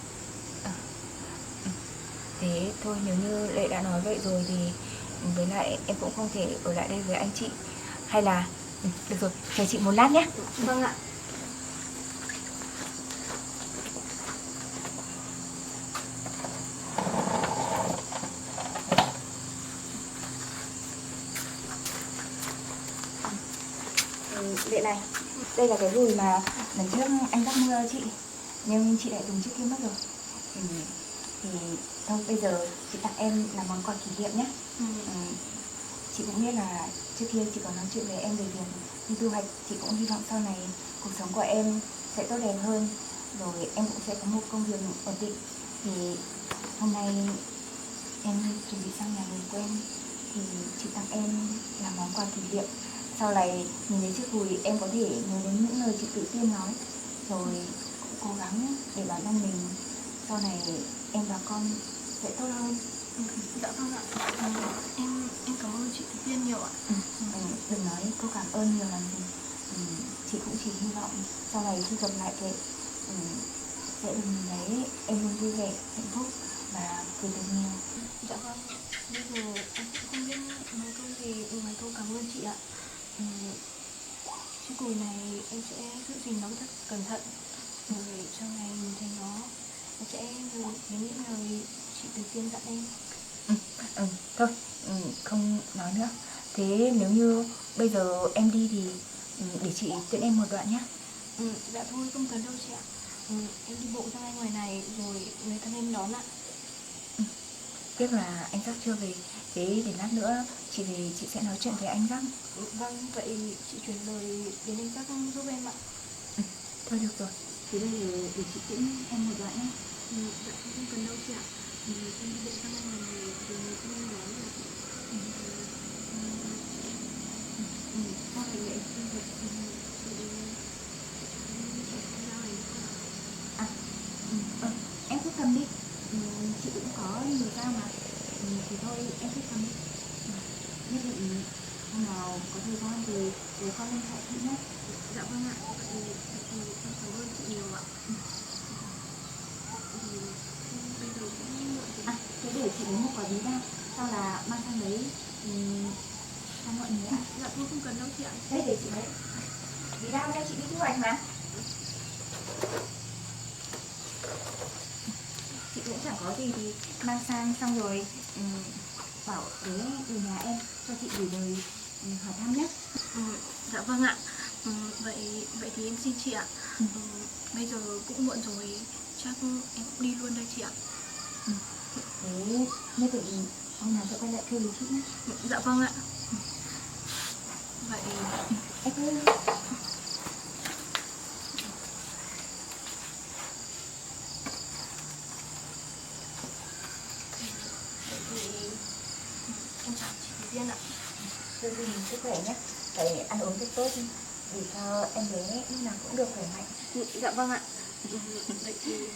Thế thôi, nếu như Lệ đã nói vậy rồi thì với lại em cũng không thể ở lại đây với anh chị. Hay là được rồi, chờ chị một lát nhé. Vâng ạ. Lệ này, đây là cái gùi mà lần trước anh Đắc mua chị, nhưng chị lại dùng trước kia mất rồi. Thì thôi bây giờ chị tặng em là món quà kỷ niệm nhé. Chị cũng biết là trước kia chị còn nói chuyện với em về việc đi thu hoạch. Chị cũng hy vọng sau này cuộc sống của em sẽ tốt đẹp hơn, rồi em cũng sẽ có một công việc ổn định. Thì hôm nay em chuẩn bị sang nhà người quen thì chị tặng em là món quà kỷ niệm. Sau này nhìn thấy chiếc gùi em có thể nhớ đến những lời chị tự tiên nói, rồi cũng cố gắng để bản thân mình sau này em và con sẽ tốt hơn. Dạ vâng ạ. Em cảm ơn chị Thủy Tiên nhiều ạ. Đừng nói câu cảm ơn nhiều làm gì. Chị cũng chỉ hy vọng sau này khi gặp lại Lệ sẽ được nhìn thấy em luôn vui vẻ, hạnh phúc và cười thật nhiều. Dạ vâng. Bây giờ em cũng không biết nói câu gì ngoài câu cảm ơn chị ạ. Chiếc gùi này em sẽ giữ gìn nó rất cẩn thận, rồi sau này nhìn thấy nó em sẽ nhớ đến những lời chị Thủy Tiên dặn em. Thôi, không nói nữa. Thế nếu như bây giờ em đi thì để chị tiễn em một đoạn nhé. Dạ thôi không cần đâu chị ạ. Em đi bộ ra ngoài này rồi người thân em đón ạ. Tiếc là anh Giác chưa về. Thế để lát nữa chị về chị sẽ nói chuyện với anh Giác. Vâng, vậy chị chuyển lời đến anh Giác giúp em ạ. Thôi được rồi. Thế bây giờ để chị tiễn em một đoạn nhé. Dạ không cần đâu chị ạ. Em đi bộ ra ngoài này rồi người thân em đón ạ. Sao lại vậy? Em cứ cầm đi. Chị cũng có nhiều dao mà. Thì thôi em cứ cầm đi. Nhất định hôm nào có thời gian thì để con lên thoại chị nhé. Dạ vâng ạ. Vậy thì em cảm ơn chị nhiều ạ. Bây giờ cũng muộn rồi. Thế để chị lấy một quả bí đao, sau là mang sang đấy cho mọi người ạ. Dạ thôi không cần đâu chị ạ. Thế để chị lấy bí đao cho chị đi thu hoạch mà. Chị cũng chẳng có gì thì mang sang xong rồi bảo với người nhà em cho chị gửi lời hỏi thăm nhé. Dạ vâng ạ. Vậy thì em xin chị ạ. Bây giờ cũng muộn rồi, chắc em cũng đi luôn đây chị ạ. Thế nhất định hôm nào sẽ quay lại chơi với chị nhé. Dạ vâng ạ. Vậy Em cứ em chào chị Thủy Tiên ạ. giữ gìn sức khỏe nhé. Phải ăn uống thật tốt để cho em bé lúc nào cũng được khỏe mạnh. Dạ vâng ạ. Vậy thì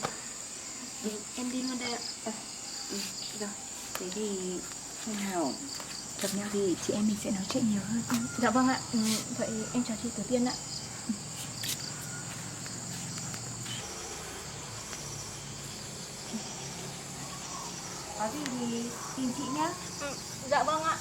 em đi luôn đây ạ. Rồi, thế thì hôm nào gặp nhau thì chị em mình sẽ nói chuyện nhiều hơn. Dạ vâng ạ. Vậy em chào chị Thủy Tiên ạ. Có gì thì tìm chị nhé. Dạ vâng ạ.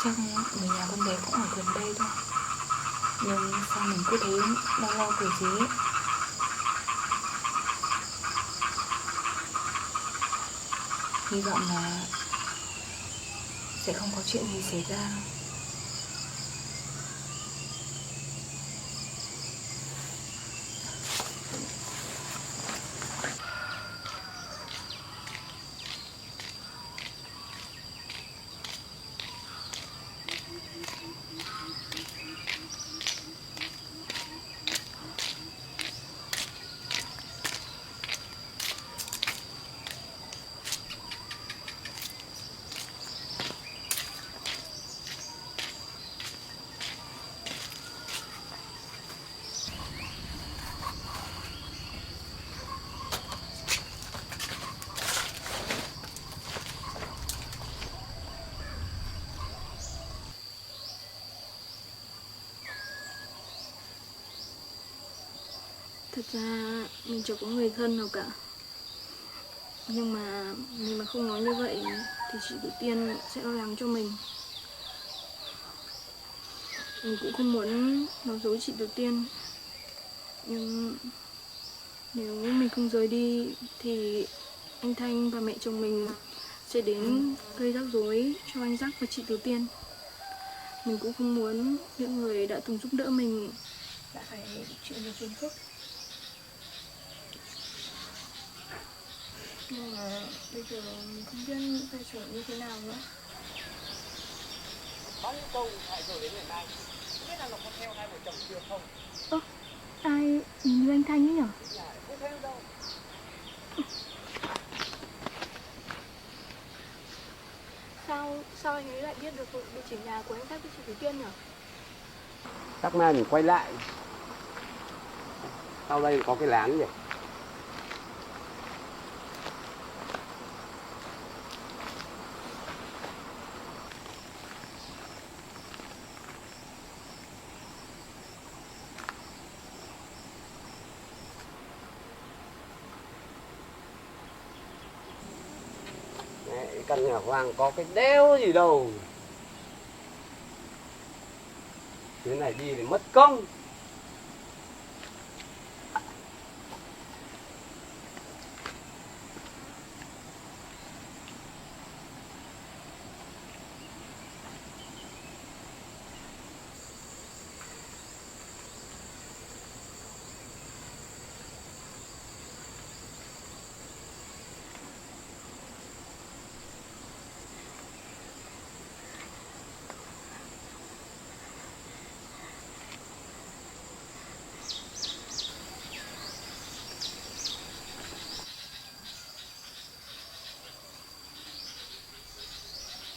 Chắc người nhà con bé cũng ở gần đây thôi, nhưng sao mình cứ thấy lo lo kiểu gì ấy. hy vọng là sẽ không có chuyện gì xảy ra. Thật ra mình chẳng có người thân nào cả. Nhưng mà mình mà không nói như vậy thì chị Tử Tiên sẽ lo lắng cho mình. Mình cũng không muốn nói dối chị Tử Tiên. Nhưng nếu mình không rời đi thì anh Thanh và mẹ chồng mình sẽ đến gây rắc rối cho anh Giác và chị Tử Tiên. Mình cũng không muốn những người đã từng giúp đỡ mình lại phải chịu nhiều phiền phức. Nhưng mà bây giờ mình không biết phải xử như thế nào nữa. Bao nhiêu câu hại rồi đến ngày nay, không biết là nó có theo hai vợ chồng được không? Ai nhìn như anh Thanh ấy nhở? Không theo đâu. Sao anh ấy lại biết được địa chỉ nhà của anh Giác với chị Thủy Tiên nhở? Chắc mai mình quay lại. Sau đây có cái láng gì? Căn nhà hoang có cái đéo gì đâu. Thế này đi thì mất công.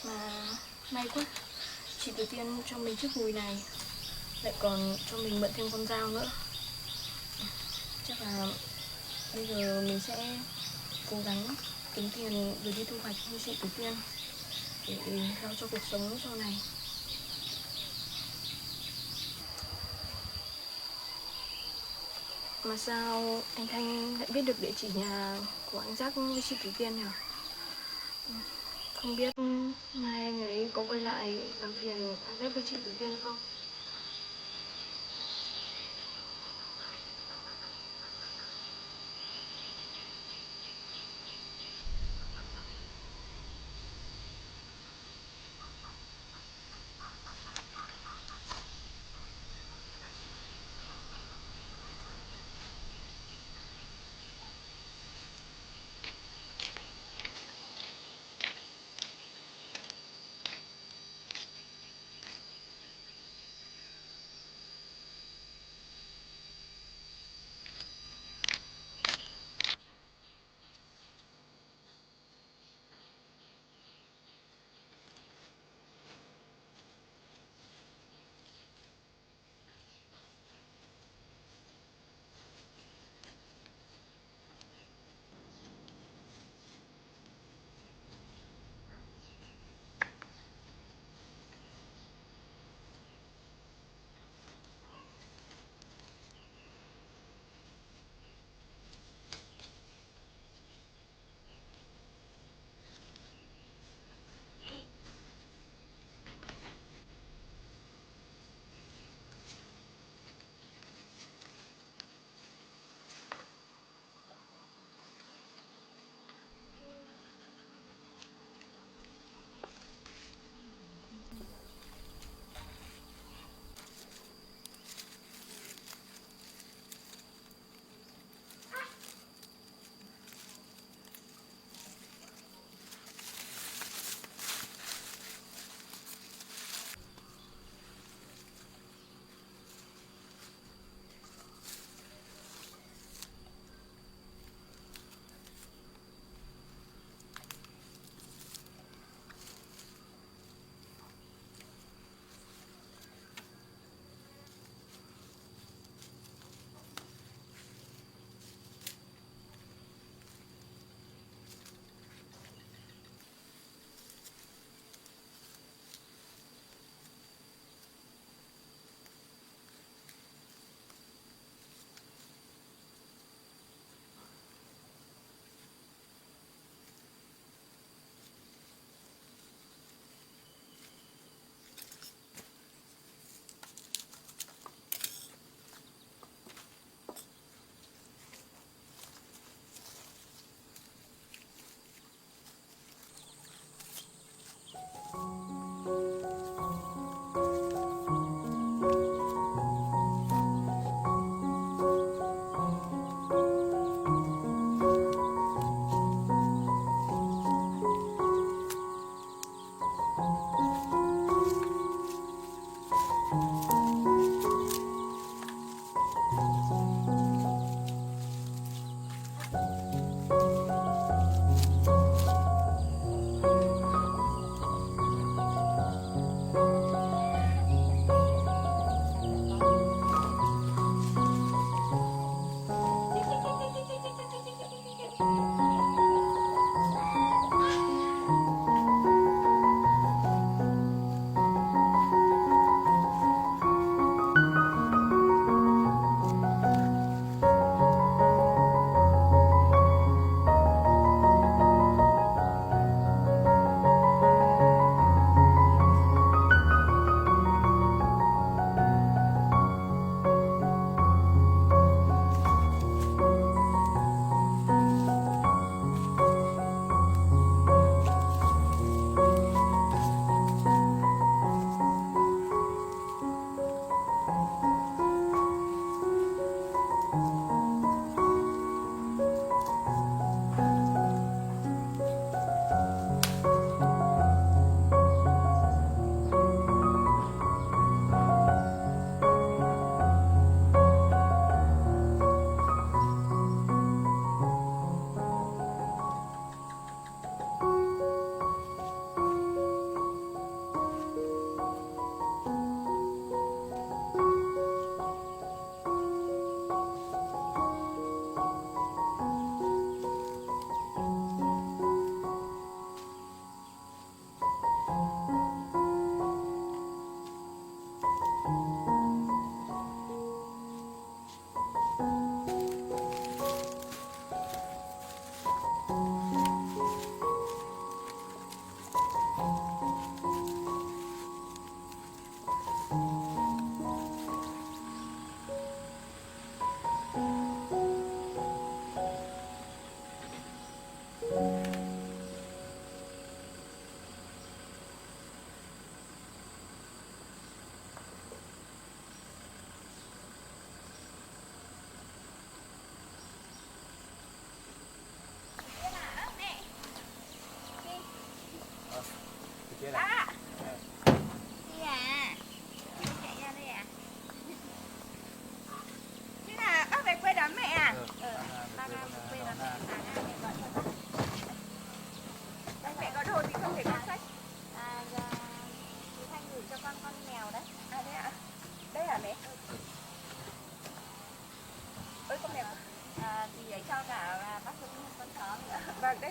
Mà may quá, chị Tử Tiên cho mình chiếc gùi này, lại còn cho mình mượn thêm con dao nữa. Chắc là bây giờ mình sẽ cố gắng kiếm tiền rồi đi thu hoạch như chị Tử Tiên để lo cho cuộc sống sau này. Mà sao anh Thanh lại biết được địa chỉ nhà của anh Giác với chị Tử Tiên nhỉ? Không biết mai anh ấy có quay lại làm phiền anh Giác với chị Tử Tiên không?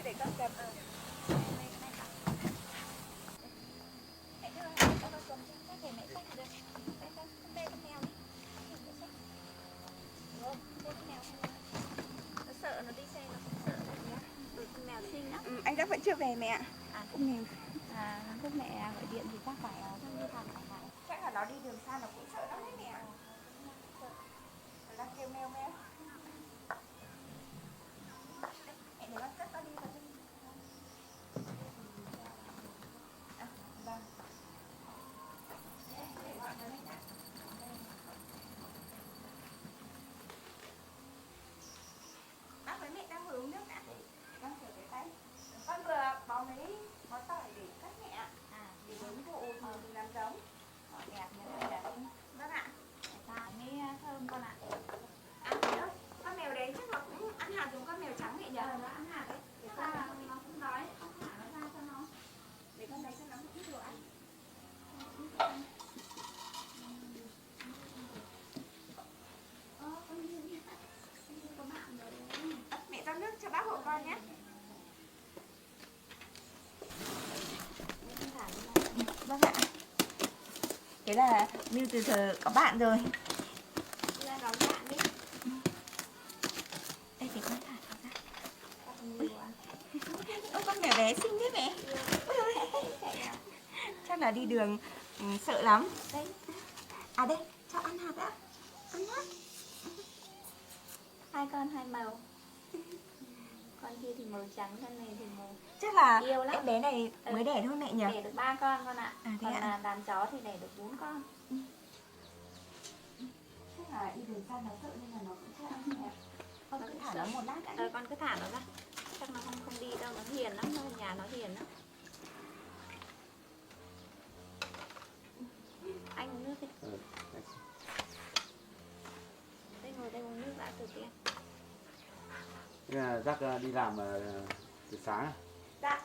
đấy để con cầm. Sợ nó đi xe nó sợ con mèo xinh lắm. Anh Đắc vẫn chưa về mẹ ạ. Lúc mẹ gọi điện thì chắc phải đi thẳng phải. Chắc là nó đi đường xa nó cũng sợ lắm đấy mẹ. Nó đang kêu meo meo. Mẹ để con cất nó đi vào trong. Vâng. Bác với mẹ đang vừa uống nước ạ. Con rửa cái tay. Con vừa bó mấy bó tỏi để cắt mẹ ạ. Để uống vụ thì làm giống. Đẹp như này là vâng ạ. Mới thơm con ạ. Mẹ ơi, con mèo đấy chắc là cũng ăn hạt giống con mèo trắng mẹ nhỉ? Nó ăn hạt đấy. Để con nó cũng đói, không thả nó ra cho nó. Để con lấy cho nó một ít đồ ăn. Mẹ cho nước cho bác hộ con nhé. Vâng ạ. Thế là Miu từ giờ có bạn rồi. Ra đón bạn đi. Đây để con thả nó ra. Ôi con mèo bé xinh thế mẹ. Chắc là đi đường sợ lắm. Đây. À đây, cho ăn hạt đã. Ăn nhá. Hai con hai màu. Con kia thì màu trắng, con này thì màu Chắc là yêu lắm. em bé này mới đẻ thôi mẹ nhỉ? đẻ được 3 con ạ. À, thế Còn ạ? là đàn chó thì đẻ được 4 con. Chắc là đi đường xa nó sợ nên là nó cũng chưa ăn mẹ. Con cứ thả nó một lát đã. Con cứ thả nó ra. Chắc nó không đi đâu, nó hiền lắm, nó ở nhà nó hiền lắm. Anh uống nước đi. Đây ngồi đây uống nước đã từ tiên. Dắt đi làm từ sáng à? Dạ.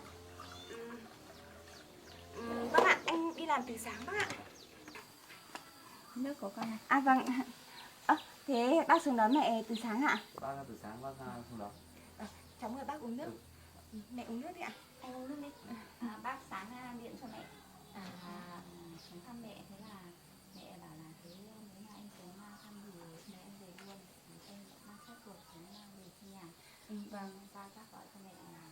Vâng ạ, anh đi làm từ sáng bác ạ. Nước của con này. À vâng. Thế bác xuống đón mẹ từ sáng ạ? Bác ra từ sáng, bác ra không đó. Cháu mời bác uống nước. Mẹ uống nước đi ạ. Anh uống nước đi. Bác sáng điện cho mẹ. Xuống thăm mẹ, thế là mẹ bảo là thế nếu mà anh xuống thăm thì mẹ anh về luôn. Anh mang sách ruột xuống về trên nhà. Vâng. Ra bác gọi cho mẹ là nhà.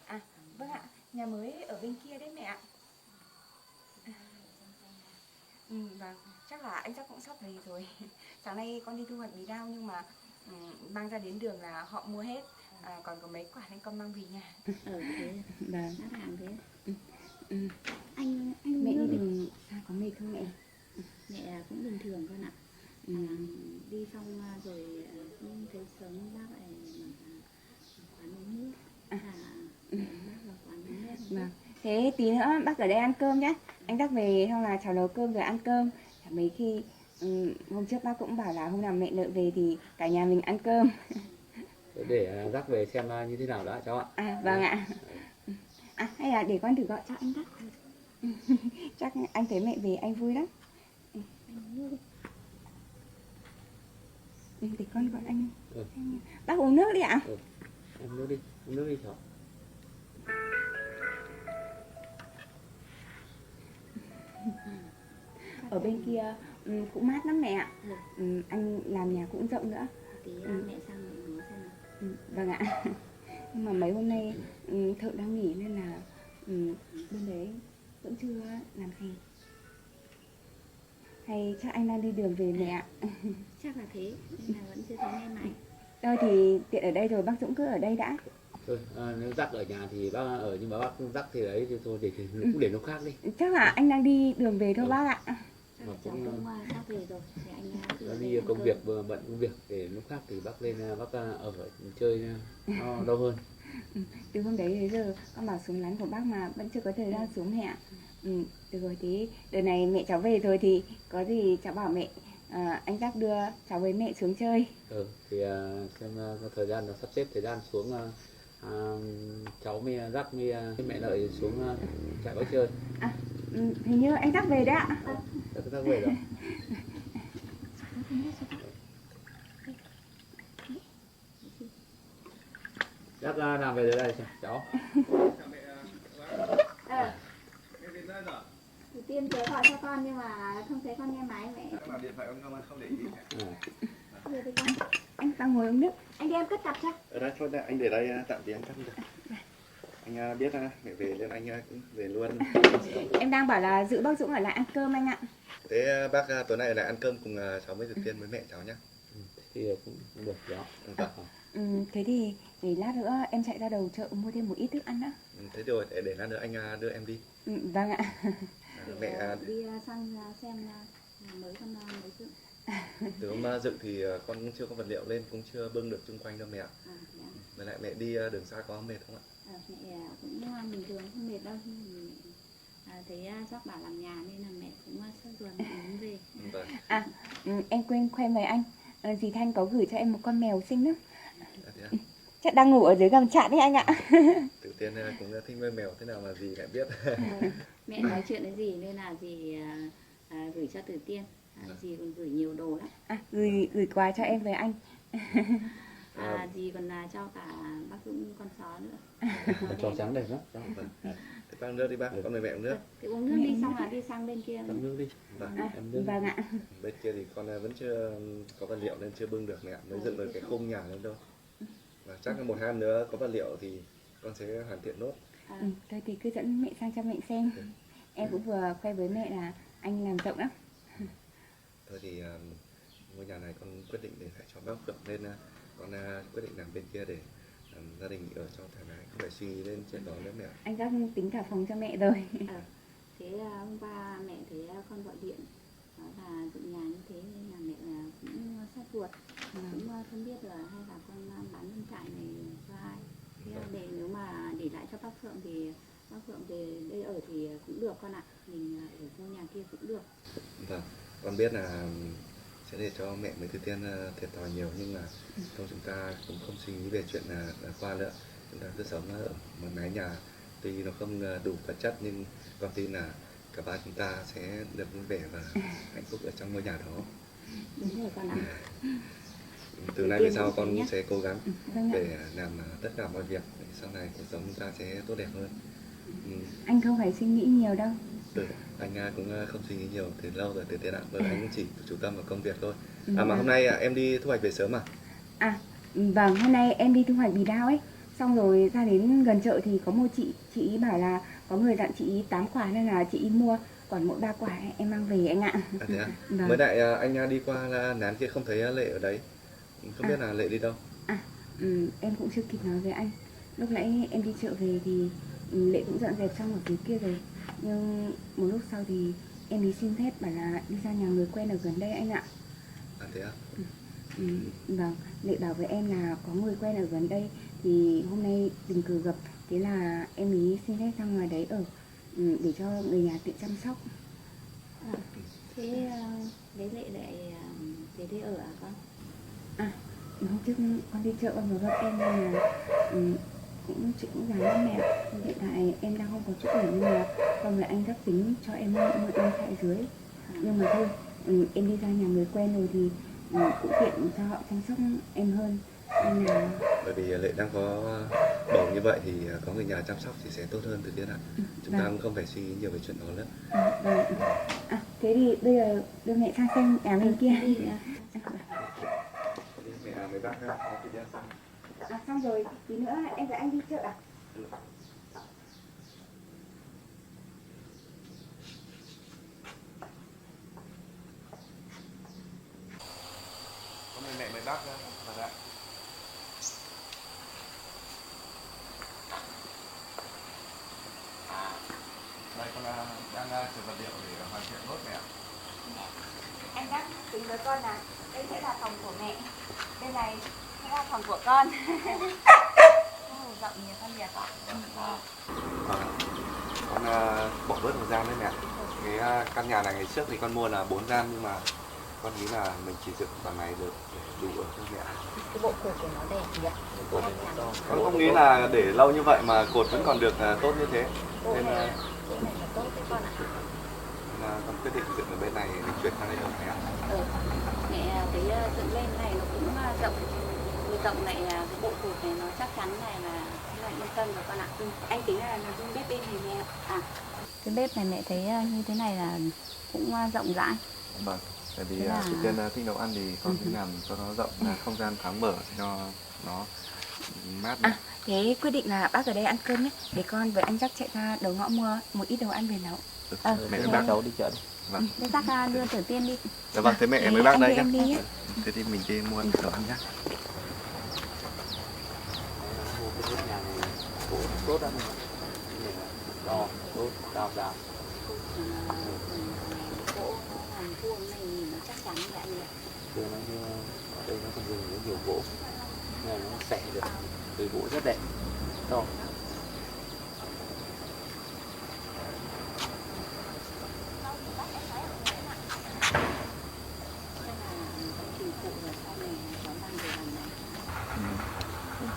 À vâng ạ, nhà mới ở bên kia đấy mẹ ạ. Vâng, chắc là anh chắc cũng sắp về rồi. Sáng nay con đi thu hoạch bí đao nhưng mà mang ra đến đường là họ mua hết. Còn có mấy quả nên con mang về nhà. Thế Vâng. nó hàng thế. Anh Mẹ nước thì có mệt không mẹ? Mẹ cũng bình thường con ạ. Đi xong rồi cũng thấy sớm bác lại quán uống nước. Bác vào quán uống nước. Vâng. Thế tí nữa bác ở đây ăn cơm nhé. Anh Đắc về xong là cháu nấu cơm rồi ăn cơm. Mấy khi hôm trước bác cũng bảo là hôm nào mẹ nợ về thì cả nhà mình ăn cơm. Để Dắt về xem như thế nào đã cháu ạ. À vâng ạ. Hay là để con thử gọi cho anh Đắc. Chắc anh thấy mẹ về anh vui lắm. Để con gọi anh. Bác uống nước đi ạ. Uống nước đi cháu. Ở bên kia cũng mát lắm mẹ ạ. Anh làm nhà cũng rộng nữa. Tí mẹ sang mẹ ngó xem nào. Vâng ạ. Nhưng mà mấy hôm nay thợ đang nghỉ nên là bên đấy vẫn chưa làm gì. Hay chắc anh đang đi đường về mẹ ạ. Chắc là thế, nên là vẫn chưa thấy nghe mày. Thôi thì tiện ở đây rồi, bác Dũng cứ ở đây đã. Thôi, nếu Dắt ở nhà thì bác ở, nhưng mà bác không Dắt thì đấy thì thôi cũng để lúc khác đi. Chắc là anh đang đi đường về thôi bác ạ. Mà Cháu cũng sắp về rồi, thì anh nó đi công việc, bận công việc, để lúc khác thì bác lên bác ở chơi nó lâu hơn. Từ hôm đấy đến giờ con bảo xuống lán của bác mà vẫn chưa có thời gian xuống mẹ ạ. Được rồi, thế đợt này mẹ cháu về rồi thì có gì cháu bảo mẹ anh Đắc đưa cháu với mẹ xuống chơi. Thì xem có thời gian nó sắp xếp thời gian xuống cháu mới Dắt mới mẹ Lợi xuống chạy bác chơi. Hình như anh Đắc về đấy ạ. Dắt về rồi. Bác làm về đây cháu. Đầu tiên tớ gọi cho con nhưng mà không thấy con nghe máy mẹ. Điện thoại con không để ý. Bây giờ thì anh vào ngồi uống nước. Anh đem cất cặp cho. Ở đây thôi, anh để đây tạm tí anh cắt đi được. Anh biết mẹ về nên anh cũng về luôn. Em đang bảo là giữ bác Dũng ở lại ăn cơm anh ạ. Thế bác tối nay ở lại ăn cơm cùng cháu với Dược Tiên với mẹ cháu nhé. Thì cũng được đó. Thế thì để lát nữa em chạy ra đầu chợ mua thêm một ít thức ăn nữa. Thế rồi, để lát nữa anh đưa em đi. Vâng ạ. Mẹ đi sang xem mới con mới dựng. từ hôm dựng thì con cũng chưa có vật liệu lên, cũng chưa bưng được chung quanh đâu mẹ ạ. Với lại mẹ đi đường xa có mệt không ạ? Mẹ cũng bình thường không mệt đâu. Thấy chắc bảo làm nhà nên là mẹ cũng sốt ruột muốn về. Vâng. Em quên khoe với anh. Dì Thanh có gửi cho em một con mèo xinh lắm. Thế à? Chắc đang ngủ ở dưới gầm chạn đấy anh ạ. Tự Tiên cũng thích nuôi mèo, thế nào mà dì lại biết. Mẹ nói chuyện với dì nên là dì gửi cho Tử Tiên. Dì còn gửi nhiều đồ lắm. Gửi quà cho em với anh. Dì còn cho cả bác Dũng con chó nữa. Chó trắng đẹp lắm. Vâng. Thế bác nước đi bác, con mời mẹ uống nước. Thì uống nước đi xong là đi sang bên kia. Tắm nước đi. Vâng ạ. Bên kia thì con vẫn chưa có vật liệu nên chưa bưng được mẹ, mới dựng được cái khung nhà lên thôi. Và chắc là 1-2 năm nữa có vật liệu thì con sẽ hoàn thiện nốt. Thôi thì cứ dẫn mẹ sang cho mẹ xem. Em cũng vừa khoe với mẹ là anh làm rộng lắm. Thôi thì ngôi nhà này con quyết định để lại cho bác Phượng nên con quyết định làm bên kia để gia đình ở cho thoải mái, không phải suy nghĩ lên chuyện đó nữa mẹ. Anh đã tính cả phòng cho mẹ rồi. Thế hôm qua mẹ thấy con gọi điện nói là dựng nhà như thế nên là mẹ cũng sốt ruột. Cũng không biết là hay là con bán nông trại này cho ai. Thế để nếu mà để lại cho bác Phượng thì bác Phượng về đây ở thì cũng được con ạ. Mình ở ngôi nhà kia cũng được. Vâng, con biết là sẽ để cho mẹ với Từ Tiên thiệt thòi nhiều, nhưng mà thôi chúng ta cũng không suy nghĩ về chuyện là qua nữa. Chúng ta cứ sống ở một mái nhà, tuy nó không đủ vật chất nhưng con tin là cả ba chúng ta sẽ được vui vẻ và hạnh phúc ở trong ngôi nhà đó. Đúng rồi con ạ. Từ nay về sau con sẽ cố gắng để làm tất cả mọi việc để sau này cuộc sống chúng ta sẽ tốt đẹp hơn. Anh không phải suy nghĩ nhiều đâu. Anh cũng không suy nghĩ nhiều từ lâu rồi, từ tiền ạ. Anh cũng chỉ chú tâm vào công việc thôi. Mà hôm nay em đi thu hoạch về sớm à? Vâng, hôm nay em đi thu hoạch bì đao ấy. Xong rồi ra đến gần chợ thì có một chị ý bảo là có người dặn chị ý 8 quả nên là chị ý mua, còn mỗi 3 quả em mang về anh ạ. Thế à? Vâng. Mới lại anh đi qua nán kia không thấy Lệ ở đấy, không biết là Lệ đi đâu. Em cũng chưa kịp nói với anh. Lúc nãy em đi chợ về thì Lệ cũng dọn dẹp xong ở phía kia rồi. Nhưng một lúc sau thì em ý xin phép bảo là đi ra nhà người quen ở gần đây anh ạ. Thế à? Vâng, Lệ bảo với em là có người quen ở gần đây thì hôm nay tình cờ gặp, thế là em ý xin phép sang ngoài đấy ở để cho người nhà tiện chăm sóc. Thế đấy Lệ lại về đây ở à con? Hôm trước con đi chợ và gặp em nên là cũng chị cũng dài lắm mẹ. Hiện tại em đang không có chỗ ở nên là con với anh rất tính cho em mượn em tại dưới. Nhưng mà thôi, em đi ra nhà người quen rồi thì cũng tiện cho họ chăm sóc em hơn. Nên là... Bởi vì Lệ đang có bầu như vậy thì có người nhà chăm sóc thì sẽ tốt hơn Từ Tiên ạ. Chúng ta cũng không phải suy nghĩ nhiều về chuyện đó nữa. Thế thì bây giờ đưa mẹ sang xem nhà bên kia. Mẹ với bác ha, có đi ăn xong. Xong rồi, tí nữa em dẫn anh đi chợ à? Có mẹ với bác ha, bà ạ. Đây con đang chờ vật liệu để hoàn thiện nốt mẹ ạ. Anh đã tính với con là đây sẽ là phòng của mẹ, bên này sẽ là phòng của con. Rộng nhiều con nhỉ? Con bỏ bớt một gian đấy mẹ. Cái căn nhà này ngày trước thì con mua là 4 gian nhưng mà con nghĩ là mình chỉ dựng phần này được để đủ ở cho mẹ. Cái bộ cột của nó đẹp nhỉ? Con không nghĩ là để lâu như vậy mà cột vẫn còn được tốt như thế. Nên này là tốt đấy con ạ. Con quyết định dựng ở bên này để chuyển sang đây được mẹ ạ. Mẹ thấy dựng lên này nó cũng rộng. Với rộng lại cái bộ cột này nó chắc chắn này là yên tâm rồi con ạ. Anh tính là dùng bếp bên này nè. Cái bếp này mẹ thấy như thế này là cũng rộng rãi. Vâng, tại vì Thế là- trước tiên thích nấu ăn thì con cứ làm cho nó rộng, là không gian thoáng mở cho nó mát. Thế quyết định là bác ở đây ăn cơm nhé. Để con với anh chắc chạy ra đầu ngõ mua một ít đồ ăn về nấu. Mẹ Thế với bác bác. cháu đi chợ đi. Vâng. Thế chắc đưa Tử Tiên đi. Dạ vâng, thế mẹ Thế với bác anh đây đưa nhé. em đi nhé. Thế thì mình đi mua đồ ăn nhé. Mua cái bếp nhà này gỗ tốt lắm. Đo, tốt, đào đào. Gỗ làm vuông này nhìn nó chắc chắn vậy anh ạ. Từ nó như ở đây nó còn dùng rất nhiều gỗ, nên nó xẻ được, từ gỗ rất đẹp, to.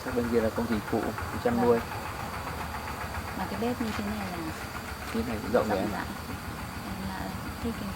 Chắc bên kia là công trình phụ chăn nuôi. Mà cái bếp như thế này là Cái này cũng rộng đấy. rộng rãi. Em là thích cái